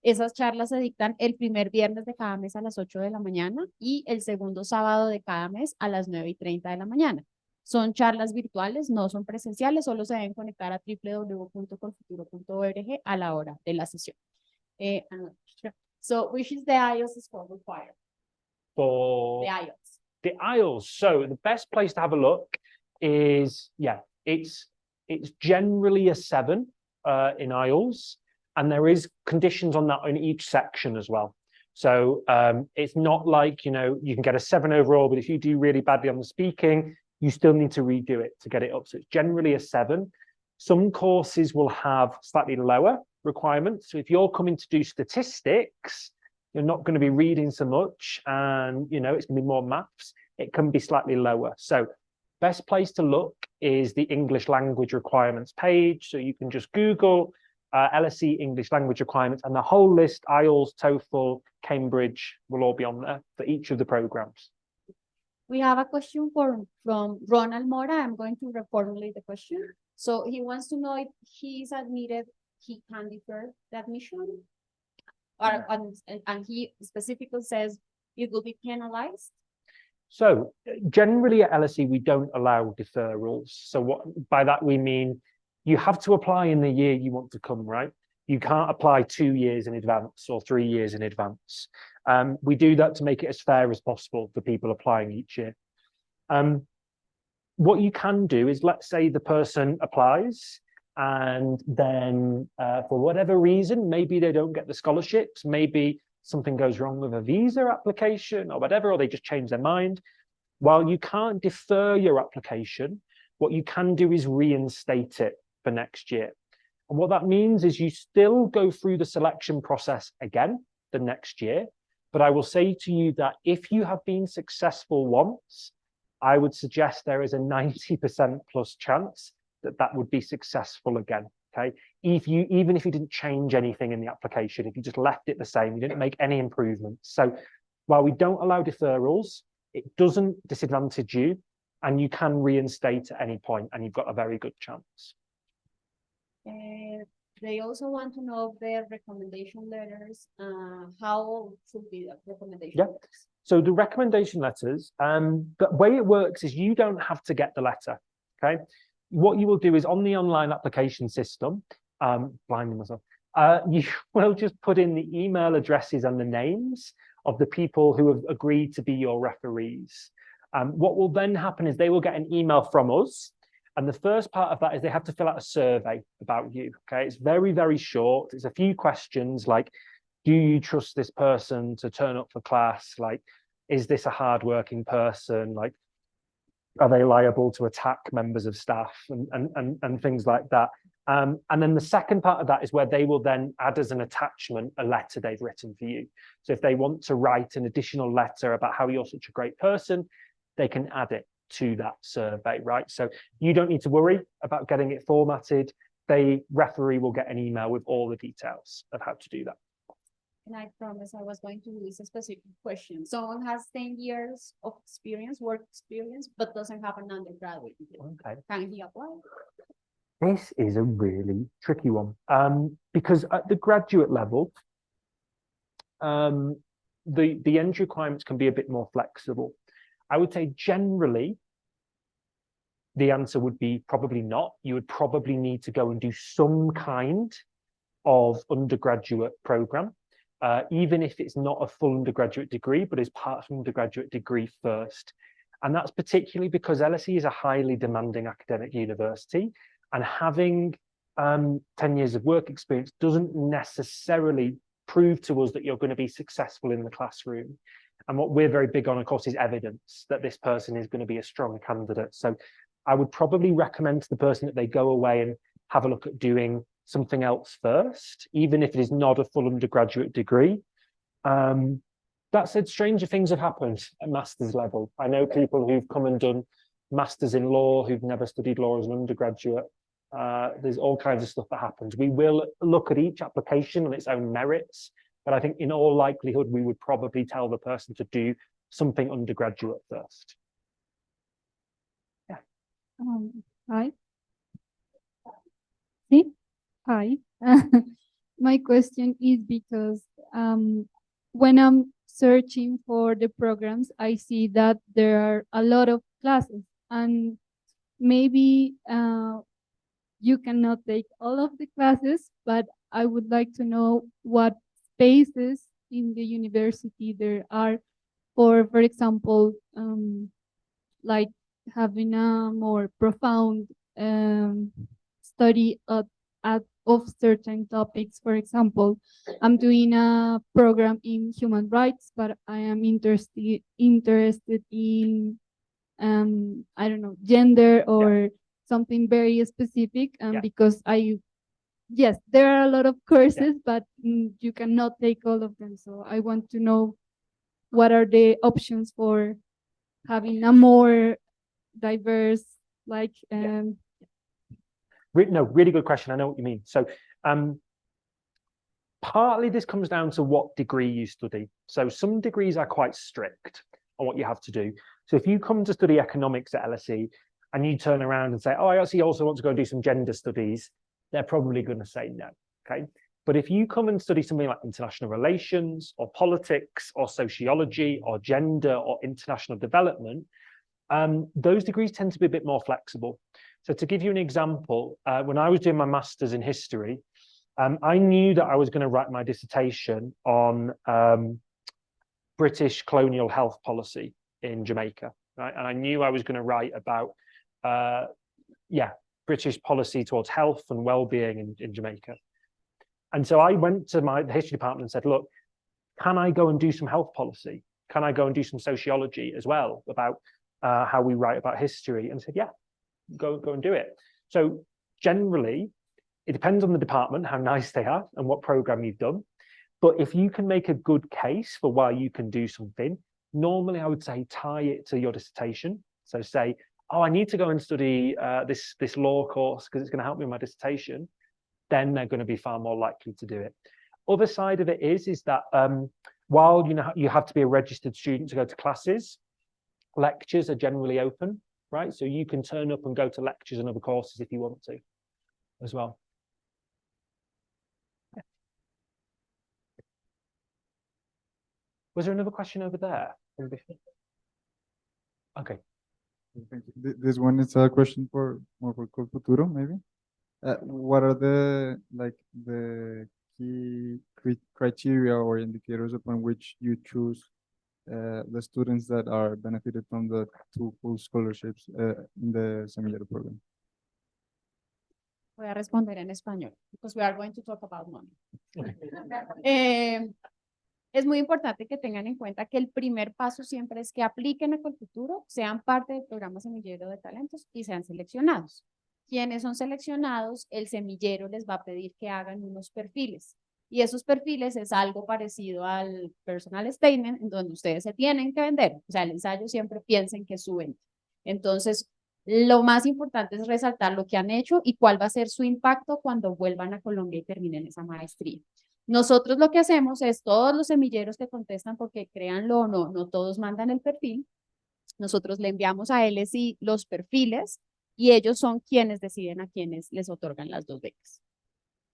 Esas charlas se dictan el primer viernes de cada mes a las 8 de la mañana y el segundo sábado de cada mes a las 9:30 de la mañana. Son charlas virtuales, no son presenciales, solo se deben conectar a www.colfuturo.org a la hora de la sesión. So, which is the IELTS score required? For The IELTS. the IELTS, so the best place to have a look is, it's generally a 7 in IELTS, and there is conditions on that in each section as well. So it's not like, you can get a 7 overall, but if you do really badly on the speaking, you still need to redo it to get it up. So it's generally a 7. Some courses will have slightly lower requirements. So if you're coming to do statistics, you're not going to be reading so much, and it's going to be more maths. It can be slightly lower. So best place to look is the English language requirements page. So you can just Google LSE English language requirements, and the whole list, IELTS, TOEFL, Cambridge, will all be on there for each of the programs. We have a question from Ronald Mora. I'm going to reformulate the question. So he wants to know if he's admitted, he can defer the admission, or, and he specifically says it will be penalized. So generally at LSE, we don't allow deferrals. So what by that we mean, you have to apply in the year you want to come, right? You can't apply 2 years in advance or 3 years in advance. We do that to make it as fair as possible for people applying each year. What you can do is, let's say the person applies and then for whatever reason, maybe they don't get the scholarships, maybe something goes wrong with a visa application or whatever, or they just change their mind. While you can't defer your application, what you can do is reinstate it for next year. And what that means is you still go through the selection process again the next year. But I will say to you that if you have been successful once, I would suggest there is a 90% plus chance that that would be successful again. Okay, even if you didn't change anything in the application, if you just left it the same, you didn't make any improvements. So while we don't allow deferrals, it doesn't disadvantage you, and you can reinstate at any point, and you've got a very good chance. They also want to know their recommendation letters. How should be the recommendation letters? So the recommendation letters, the way it works is you don't have to get the letter. Okay, what you will do is on the online application system, blinding myself, you will just put in the email addresses and the names of the people who have agreed to be your referees. What will then happen is they will get an email from us. And the first part of that is they have to fill out a survey about you. Okay, it's very, very short. It's a few questions like, do you trust this person to turn up for class? Like, is this a hardworking person? Like, are they liable to attack members of staff and things like that? And then the second part of that is where they will then add as an attachment a letter they've written for you. So if they want to write an additional letter about how you're such a great person, they can add it to that survey, right? So you don't need to worry about getting it formatted. The referee will get an email with all the details of how to do that. And I promise I was going to release a specific question. Someone has 10 years of experience, work experience, but doesn't have an undergraduate degree. Okay. Can he apply? This is a really tricky one, because at the graduate level, the entry requirements can be a bit more flexible. I would say generally, the answer would be probably not. You would probably need to go and do some kind of undergraduate program, even if it's not a full undergraduate degree, but is part of an undergraduate degree first. And that's particularly because LSE is a highly demanding academic university, and having 10 years of work experience doesn't necessarily prove to us that you're going to be successful in the classroom. And what we're very big on, of course, is evidence that this person is going to be a strong candidate. So I would probably recommend to the person that they go away and have a look at doing something else first, even if it is not a full undergraduate degree. That said, stranger things have happened at master's level. I know people who've come and done masters in law who've never studied law as an undergraduate. There's all kinds of stuff that happens. We will look at each application on its own merits, but I think in all likelihood, we would probably tell the person to do something undergraduate first. Yeah. Hi. See? Hi. My question is because when I'm searching for the programs, I see that there are a lot of classes, and maybe you cannot take all of the classes, but I would like to know what spaces in the university there are for example, like having a more profound study of certain topics. For example, I'm doing a program in human rights, but I am interested in I don't know, gender or something very specific, because yes, there are a lot of courses, but you cannot take all of them. So I want to know what are the options for having a more diverse, like, No, really good question. I know what you mean. So partly this comes down to what degree you study. So some degrees are quite strict on what you have to do. So if you come to study economics at LSE and you turn around and say, oh, I actually also want to go do some gender studies, they're probably going to say no, okay? But if you come and study something like international relations or politics or sociology or gender or international development, those degrees tend to be a bit more flexible. So to give you an example, when I was doing my master's in history, I knew that I was going to write my dissertation on British colonial health policy in Jamaica, right? And I knew I was going to write about, British policy towards health and well-being in Jamaica. And so I went to the history department and said, look, can I go and do some health policy? Can I go and do some sociology as well about how we write about history? And said, yeah, go and do it. So generally, it depends on the department, how nice they are and what program you've done. But if you can make a good case for why you can do something, normally I would say tie it to your dissertation. So say, oh, I need to go and study this law course because it's going to help me with my dissertation. Then they're going to be far more likely to do it. Other side of it is that while you have to be a registered student to go to classes, lectures are generally open, right? So you can turn up and go to lectures and other courses if you want to as well. Yeah. Was there another question over there? Okay. Thank you. This one is a question more for Futuro, maybe. What are the key criteria or indicators upon which you choose the students that are benefited from the 2 full scholarships in the semillero program? Voy a responder en español, because we are going to talk about money. Es muy importante que tengan en cuenta que el primer paso siempre es que apliquen a Colfuturo, sean parte del programa Semillero de Talentos y sean seleccionados. Quienes son seleccionados, el semillero les va a pedir que hagan unos perfiles. Y esos perfiles es algo parecido al personal statement, en donde ustedes se tienen que vender. O sea, el ensayo siempre piensen que es su venta. Entonces, lo más importante es resaltar lo que han hecho y cuál va a ser su impacto cuando vuelvan a Colombia y terminen esa maestría. Nosotros lo que hacemos es todos los semilleros que contestan, porque créanlo o no, no todos mandan el perfil. Nosotros le enviamos a LSI los perfiles y ellos son quienes deciden a quienes les otorgan las 2 becas.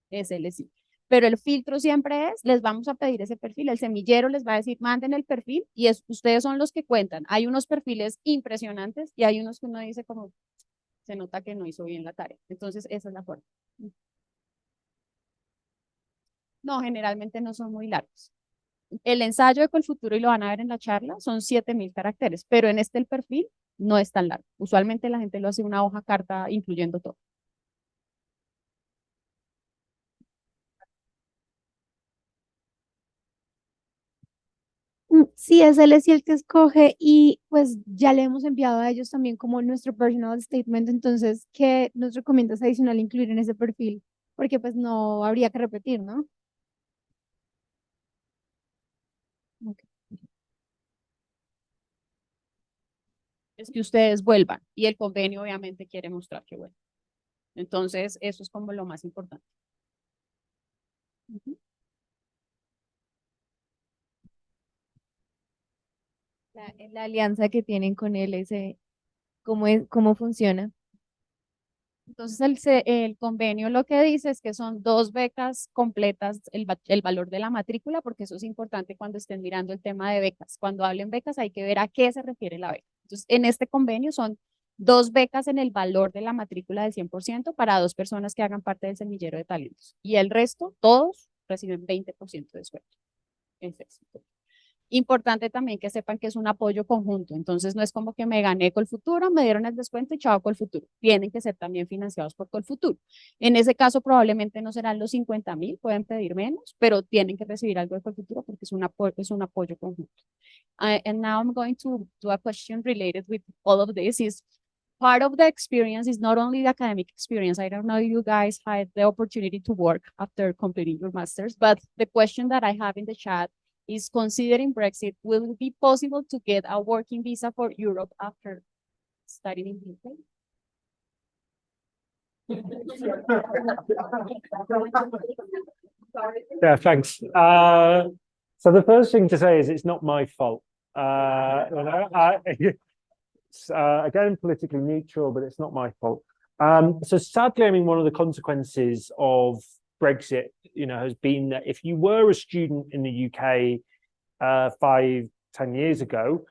Es LSI. Pero el filtro siempre es, les vamos a pedir ese perfil, el semillero les va a decir, manden el perfil y ustedes son los que cuentan. Hay unos perfiles impresionantes y hay unos que uno dice como, se nota que no hizo bien la tarea. Entonces, esa es la forma. No, generalmente no son muy largos. El ensayo de Colfuturo, y lo van a ver en la charla, son 7.000 caracteres, pero en el perfil no es tan largo. Usualmente la gente lo hace una hoja carta incluyendo todo. Sí, es LSE el que escoge y pues ya le hemos enviado a ellos también como nuestro personal statement. Entonces, ¿qué nos recomiendas adicional incluir en ese perfil? porque pues no habría que repetir, ¿no? Ok. Es que ustedes vuelvan y el convenio obviamente quiere mostrar que vuelvan. Entonces, eso es como lo más importante. Ujú. La alianza que tienen con LSE, ¿cómo funciona? Entonces, el convenio lo que dice es que son 2 becas completas, el valor de la matrícula, porque eso es importante cuando estén mirando el tema de becas. Cuando hablen becas hay que ver a qué se refiere la beca. Entonces, en este convenio son 2 becas en el valor de la matrícula del 100% para 2 personas que hagan parte del semillero de talentos. Y el resto, todos, reciben 20% de descuento. Es eso. Importante también que sepan que es un apoyo conjunto, entonces no es como que me gané Colfuturo, me dieron el descuento y chao Colfuturo, tienen que ser también financiados por Colfuturo. En ese caso probablemente no serán los 50.000, pueden pedir menos, pero tienen que recibir algo de Colfuturo porque es un apoyo conjunto. And now I'm going to do a question related with all of this is part of the experience is not only the academic experience. I don't know if you guys had the opportunity to work after completing your master's, but the question that I have in the chat is considering Brexit, will it be possible to get a working visa for Europe after studying in UK? Yeah, thanks. So the first thing to say is it's not my fault. It's, again, politically neutral, but it's not my fault. So sadly, I mean, one of the consequences of Brexit, has been that if you were a student in the UK 5-10 years ago,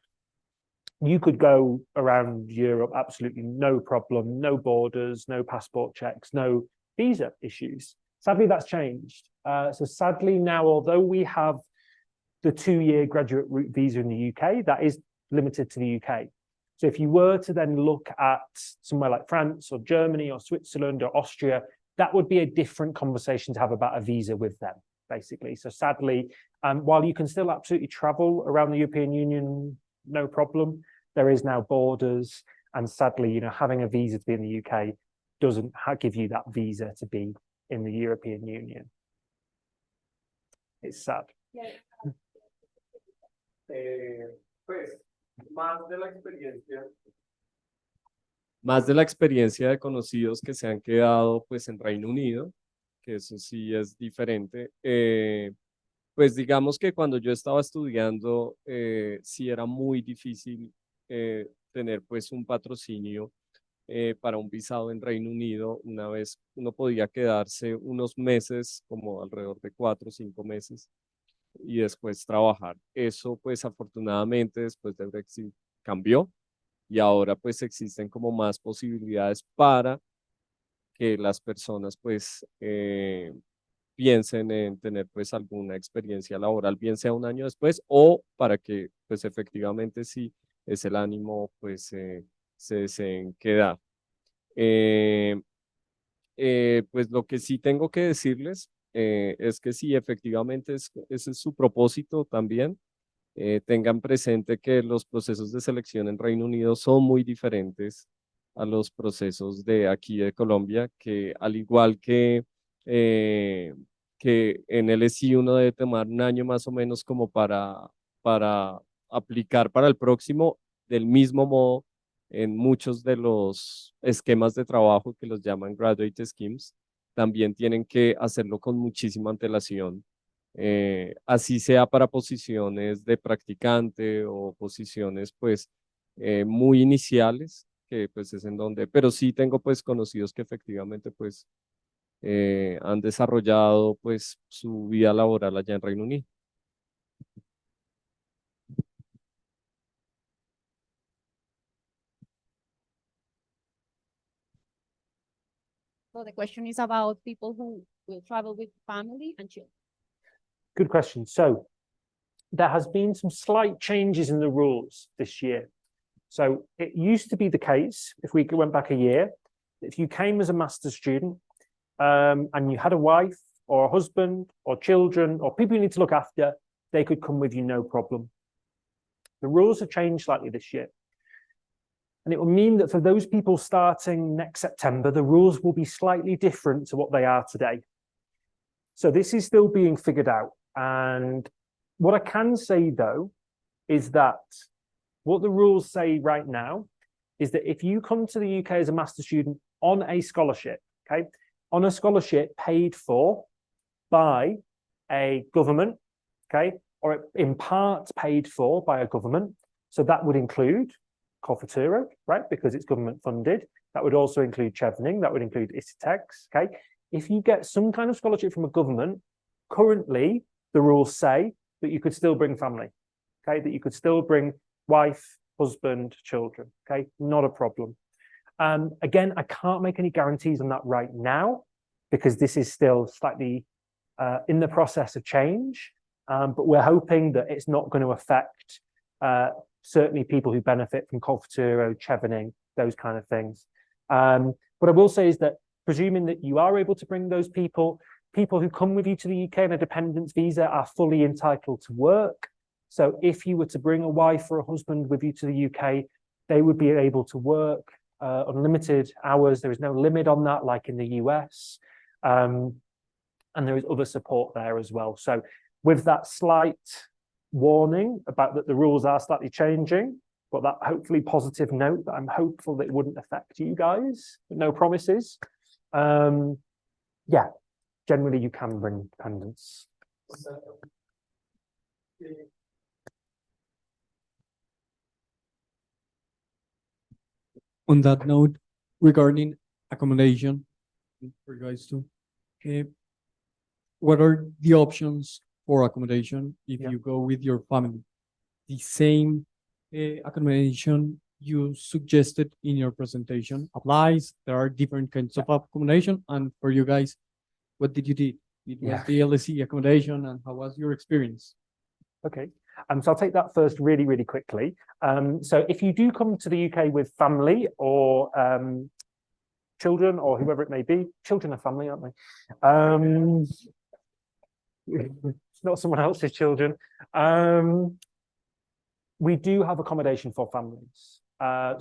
you could go around Europe absolutely no problem, no borders, no passport checks, no visa issues. Sadly, that's changed. So sadly now, although we have the 2-year graduate route visa in the UK, that is limited to the UK. So if you were to then look at somewhere like France or Germany or Switzerland or Austria, that would be a different conversation to have about a visa with them, basically. So sadly, while you can still absolutely travel around the European Union, no problem, there is now borders. And sadly, having a visa to be in the UK doesn't give you that visa to be in the European Union. It's sad. Más de la experiencia de conocidos que se han quedado pues en Reino Unido, que eso sí es diferente. Pues digamos que cuando yo estaba estudiando, sí era muy difícil tener pues un patrocinio para un visado en Reino Unido. Una vez uno podía quedarse unos meses, como alrededor de 4 o 5 meses, y después trabajar. Eso pues afortunadamente después de Brexit cambió y ahora pues existen como más posibilidades para que las personas pues piensen en tener pues alguna experiencia laboral, bien sea un año después o para que pues efectivamente si es el ánimo pues se deseen quedar. Pues lo que sí tengo que decirles es que si efectivamente ese es su propósito también, tengan presente que los procesos de selección en Reino Unido son muy diferentes a los procesos de aquí de Colombia, que al igual que en LSE uno debe tomar un año más o menos como para aplicar para el próximo, del mismo modo en muchos de los esquemas de trabajo que los llaman graduate schemes, también tienen que hacerlo con muchísima antelación, así sea para posiciones de practicante o posiciones pues muy iniciales, que pues es en donde, pero sí tengo pues conocidos que efectivamente pues han desarrollado pues su vida laboral allá en Reino Unido. So the question is about people who will travel with family and children. Good question. So there has been some slight changes in the rules this year. So it used to be the case, if we went back a year, if you came as a master's student and you had a wife or a husband or children or people you need to look after, they could come with you no problem. The rules have changed slightly this year. And it will mean that for those people starting next September, the rules will be slightly different to what they are today. So this is still being figured out. And what I can say, though, is that what the rules say right now is that if you come to the UK as a master's student on a scholarship, okay, on a scholarship paid for by a government, okay, or in part paid for by a government, so that would include Culfuturo, right, because it's government funded. That would also include Chevening, that would include ISITEX, okay. If you get some kind of scholarship from a government, currently the rules say that you could still bring family, okay, that you could still bring wife, husband, children, okay, not a problem. Again, I can't make any guarantees on that right now because this is still slightly in the process of change, but we're hoping that it's not going to affect certainly people who benefit from Culfuturo, Chevening, those kind of things. What I will say is that presuming that you are able to bring those people who come with you to the UK on a dependence visa are fully entitled to work. So if you were to bring a wife or a husband with you to the UK, they would be able to work unlimited hours. There is no limit on that, like in the US. And there is other support there as well. So with that slight warning about that the rules are slightly changing, but that hopefully positive note that I'm hopeful that it wouldn't affect you guys, but no promises. Yeah, generally you can bring dependents. On that note, regarding accommodation for you guys too, what are the options for accommodation if you go with your family? The same accommodation you suggested in your presentation applies. There are different kinds of accommodation, and for you guys, what did you do? It was the LSE accommodation, and how was your experience? Okay, so I'll take that first really, really quickly. So if you do come to the UK with family or children or whoever it may be, children are family, aren't they? It's not someone else's children. We do have accommodation for families.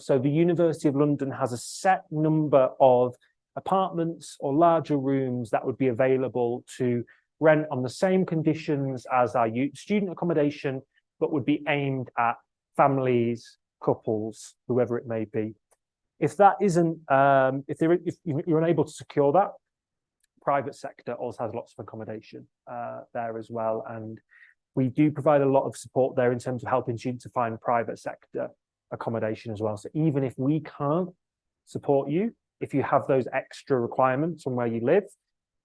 So the University of London has a set number of apartments or larger rooms that would be available to rent on the same conditions as our student accommodation, but would be aimed at families, couples, whoever it may be. If that isn't, if you're unable to secure that, private sector also has lots of accommodation there as well. And we do provide a lot of support there in terms of helping students to find private sector accommodation as well. So even if we can't support you, if you have those extra requirements from where you live,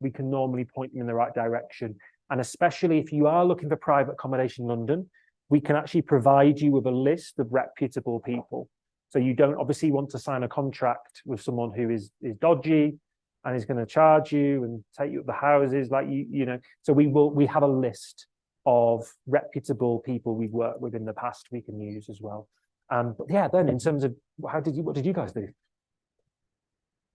we can normally point you in the right direction. And especially if you are looking for private accommodation in London, we can actually provide you with a list of reputable people. So you don't obviously want to sign a contract with someone who is dodgy and is going to charge you and take you up the houses, like you know. So we have a list of reputable people we've worked with in the past we can use as well. But yeah, then in terms of what did you guys do?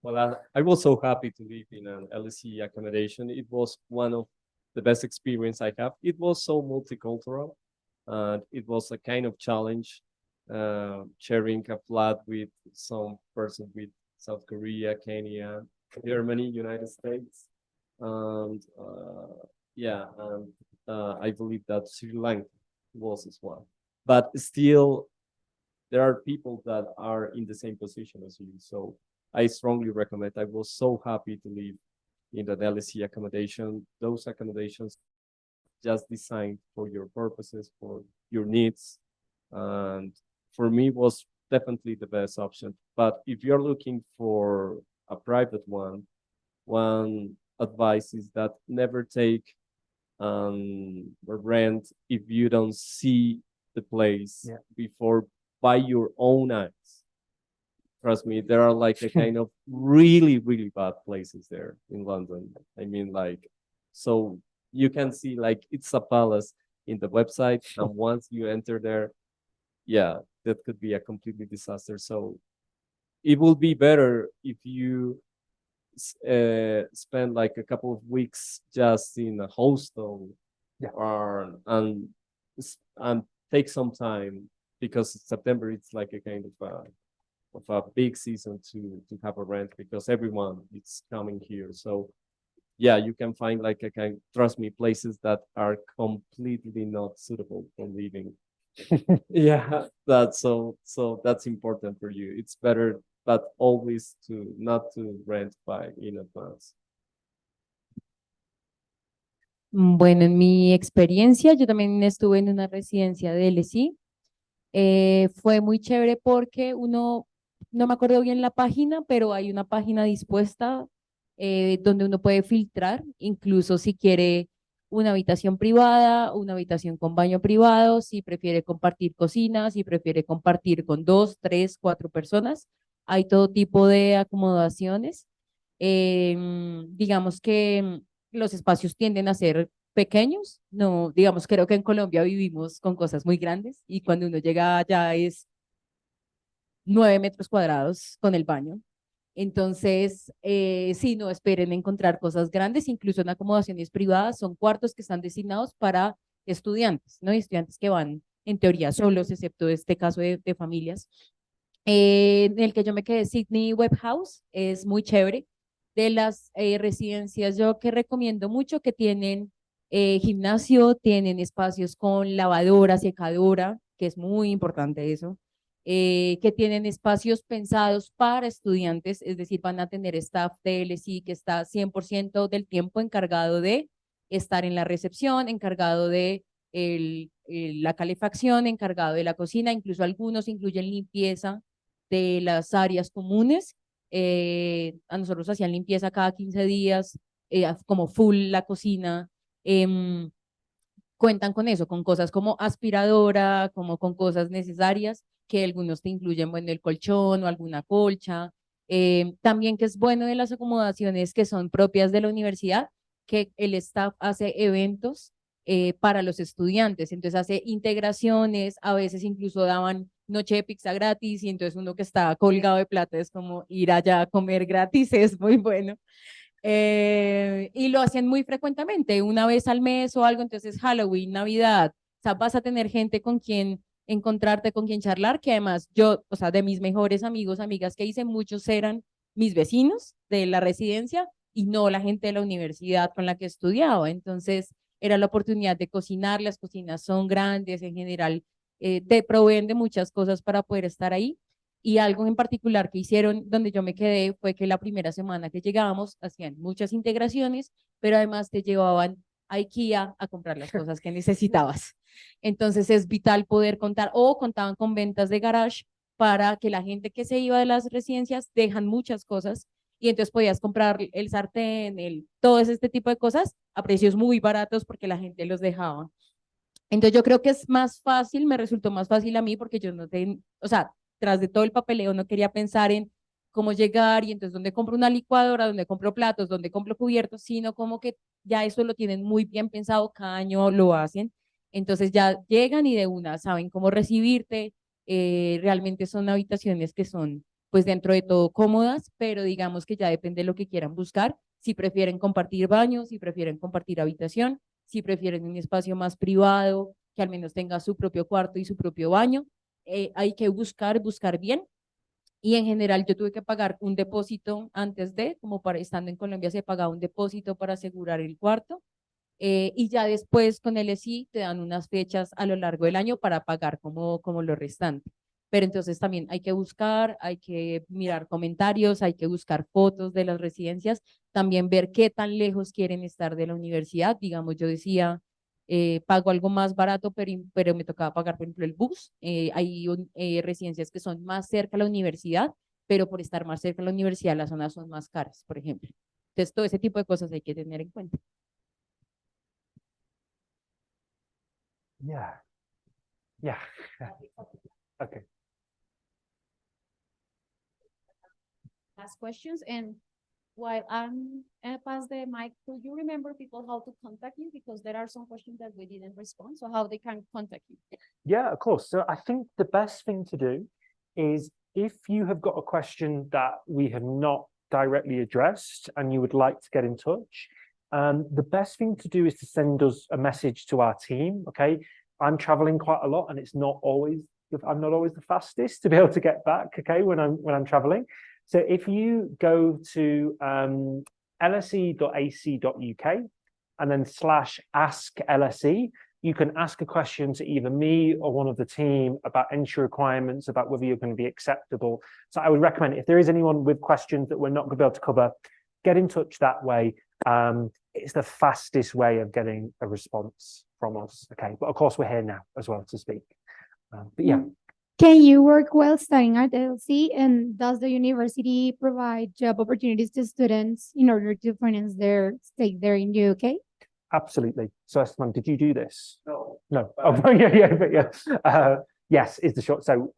Well, I was so happy to live in an LSE accommodation. It was one of the best experience I have. It was so multicultural. It was a kind of challenge, sharing a flat with some person with South Korea, Kenya, Germany, United States. And I believe that Sri Lanka was as well. But still, there are people that are in the same position as you. So I strongly recommend. I was so happy to live in the LSE accommodation. Those accommodations just designed for your purposes, for your needs. And for me, was definitely the best option. But if you're looking for a private one advice is that never take a rent if you don't see the place before by your own eyes. Trust me, there are like a kind of really, really bad places there in London. I mean, like, so you can see like it's a palace in the website, and once you enter there, yeah, that could be a completely disaster. So it will be better if you spend like a couple of weeks just in a hostel, and take some time, because September it's like a kind of a big season to have a rent because everyone is coming here. So yeah, you can find like trust me, places that are completely not suitable for living. Yeah, that's so that's important for you. It's better, but always to not to rent by in advance. Bueno, en mi experiencia, yo también estuve en una residencia de LSE. Fue muy chévere porque uno, no me acuerdo bien la página, pero hay una página dispuesta donde uno puede filtrar, incluso si quiere una habitación privada, una habitación con baño privado, si prefiere compartir cocina, si prefiere compartir con 2, 3, 4 personas. Hay todo tipo de acomodaciones. Digamos que los espacios tienden a ser pequeños, no, digamos, creo que en Colombia vivimos con cosas muy grandes y cuando uno llega allá es 9 metros cuadrados con el baño. Entonces, sí, no esperen encontrar cosas grandes, incluso en acomodaciones privadas, son cuartos que están designados para estudiantes, ¿no? Y estudiantes que van en teoría solos, excepto este caso de familias. En el que yo me quedé, Sydney Web House, es muy chévere. De las residencias, yo que recomiendo mucho que tienen gimnasio, tienen espacios con lavadora, secadora, que es muy importante eso, que tienen espacios pensados para estudiantes, es decir, van a tener staff de LSI que está 100% del tiempo encargado de estar en la recepción, encargado de la calefacción, encargado de la cocina, incluso algunos incluyen limpieza de las áreas comunes. A nosotros hacían limpieza cada 15 días, como full la cocina. Cuentan con eso, con cosas como aspiradora, como con cosas necesarias, que algunos te incluyen, bueno, el colchón o alguna colcha. También que es bueno de las acomodaciones que son propias de la universidad, que el staff hace eventos para los estudiantes, entonces hace integraciones, a veces incluso daban noche de pizza gratis y entonces uno que está colgado de plata es como ir allá a comer gratis, es muy bueno. Y lo hacían muy frecuentemente, una vez al mes o algo, entonces Halloween, Navidad, o sea, vas a tener gente con quien encontrarte, con quien charlar, que además yo, o sea, de mis mejores amigos, amigas que hice, muchos eran mis vecinos de la residencia y no la gente de la universidad con la que estudiaba, entonces era la oportunidad de cocinar, las cocinas son grandes, en general te proveen de muchas cosas para poder estar ahí. Y algo en particular que hicieron donde yo me quedé fue que la primera semana que llegábamos hacían muchas integraciones, pero además te llevaban a IKEA a comprar las cosas que necesitabas. Entonces es vital poder contar o contaban con ventas de garage para que la gente que se iba de las residencias dejan muchas cosas y entonces podías comprar el sartén, todo este tipo de cosas a precios muy baratos porque la gente los dejaba. Entonces yo creo que es más fácil, me resultó más fácil a mí porque yo no tengo, o sea, tras de todo el papeleo no quería pensar en cómo llegar y entonces dónde compro una licuadora, dónde compro platos, dónde compro cubiertos, sino como que ya eso lo tienen muy bien pensado, cada año lo hacen. Entonces ya llegan y de una saben cómo recibirte, realmente son habitaciones que son pues dentro de todo cómodas, pero digamos que ya depende de lo que quieran buscar, si prefieren compartir baños, si prefieren compartir habitación, si prefieren un espacio más privado, que al menos tenga su propio cuarto y su propio baño. Hay que buscar bien. Y en general yo tuve que pagar un depósito antes de, como para estando en Colombia se pagaba un depósito para asegurar el cuarto. Y ya después con el LSI te dan unas fechas a lo largo del año para pagar como lo restante. Pero entonces también hay que buscar, hay que mirar comentarios, hay que buscar fotos de las residencias, también ver qué tan lejos quieren estar de la universidad. Digamos, yo decía, pago algo más barato, pero me tocaba pagar, por ejemplo, el bus. Hay residencias que son más cerca a la universidad, pero por estar más cerca a la universidad, las zonas son más caras, por ejemplo. Entonces, todo ese tipo de cosas hay que tener en cuenta. Yeah. Yeah. Okay. Ask questions. And while I'm pass the mic, do you remember people how to contact you? Because there are some questions that we didn't respond. So how they can contact you? Yeah, of course. So I think the best thing to do is if you have got a question that we have not directly addressed and you would like to get in touch, the best thing to do is to send us a message to our team. Okay. I'm traveling quite a lot and it's not always I'm not always the fastest to be able to get back, okay, when I'm traveling. So if you go to lse.ac.uk and then /ask LSE, you can ask a question to either me or one of the team about entry requirements, about whether you're going to be acceptable. So I would recommend, if there is anyone with questions that we're not going to be able to cover, get in touch that way. It's the fastest way of getting a response from us. Okay, but of course we're here now as well to speak. But yeah. Can you work while studying at LSE, and does the university provide job opportunities to students in order to finance their stay there in the UK? Absolutely. So Esteban, did you do this? No. No. Oh, yeah. Yes, is the short. So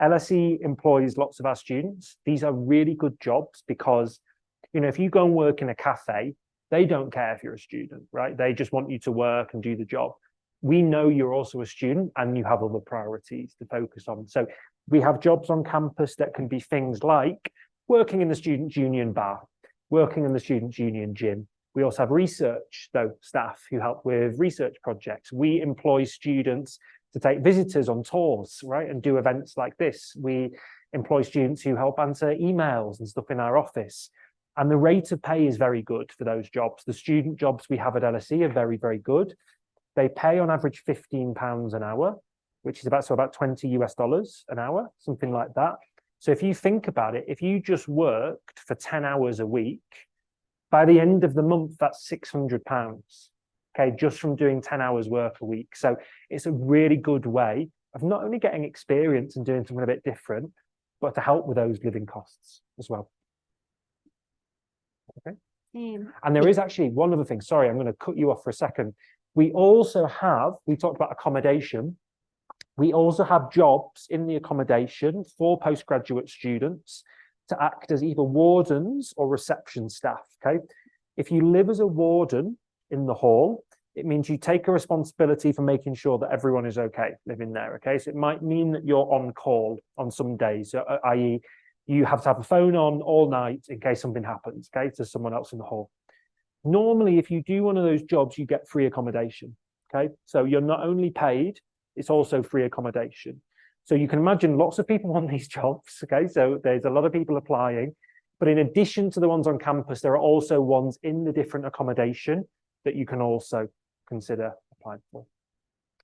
LSE employs lots of our students. These are really good jobs because, you know, if you go and work in a cafe, they don't care if you're a student, right? They just want you to work and do the job. We know you're also a student and you have other priorities to focus on. So we have jobs on campus that can be things like working in the student union bar, working in the student union gym. We also have research staff who help with research projects. We employ students to take visitors on tours, right, and do events like this. We employ students who help answer emails and stuff in our office. And the rate of pay is very good for those jobs. The student jobs we have at LSE are very, very good. They pay on average £15 an hour, which is about 20 US dollars an hour, something like that. So if you think about it, if you just worked for 10 hours a week, by the end of the month, that's £600, okay, just from doing 10 hours work a week. So it's a really good way of not only getting experience and doing something a bit different, but to help with those living costs as well. Okay. And there is actually one other thing. Sorry, I'm going to cut you off for a second. We also have, we talked about accommodation. We also have jobs in the accommodation for postgraduate students to act as either wardens or reception staff, okay? If you live as a warden in the hall, it means you take a responsibility for making sure that everyone is okay living there, okay? So it might mean that you're on call on some days, i.e. you have to have a phone on all night in case something happens, okay, to someone else in the hall. Normally, if you do one of those jobs, you get free accommodation, okay? So you're not only paid, it's also free accommodation. So you can imagine lots of people want these jobs, okay? So there's a lot of people applying, but in addition to the ones on campus, there are also ones in the different accommodation that you can also consider applying for.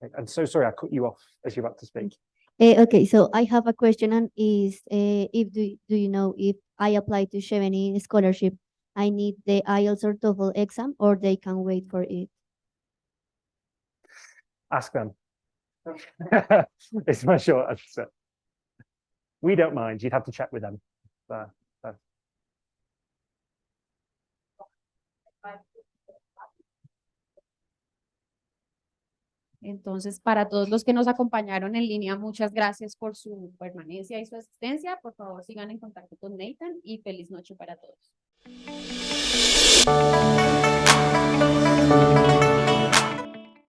Okay. And so sorry, I cut you off as you're about to speak. Okay, so I have a question, and is if do you know if I apply to Chevening scholarship, I need the IELTS or TOEFL exam, or they can wait for it? Ask them. It's my short answer. We don't mind. You'd have to check with them. Entonces, para todos los que nos acompañaron en línea, muchas gracias por su permanencia y su asistencia. Por favor, sigan en contacto con Nathan y feliz noche para todos.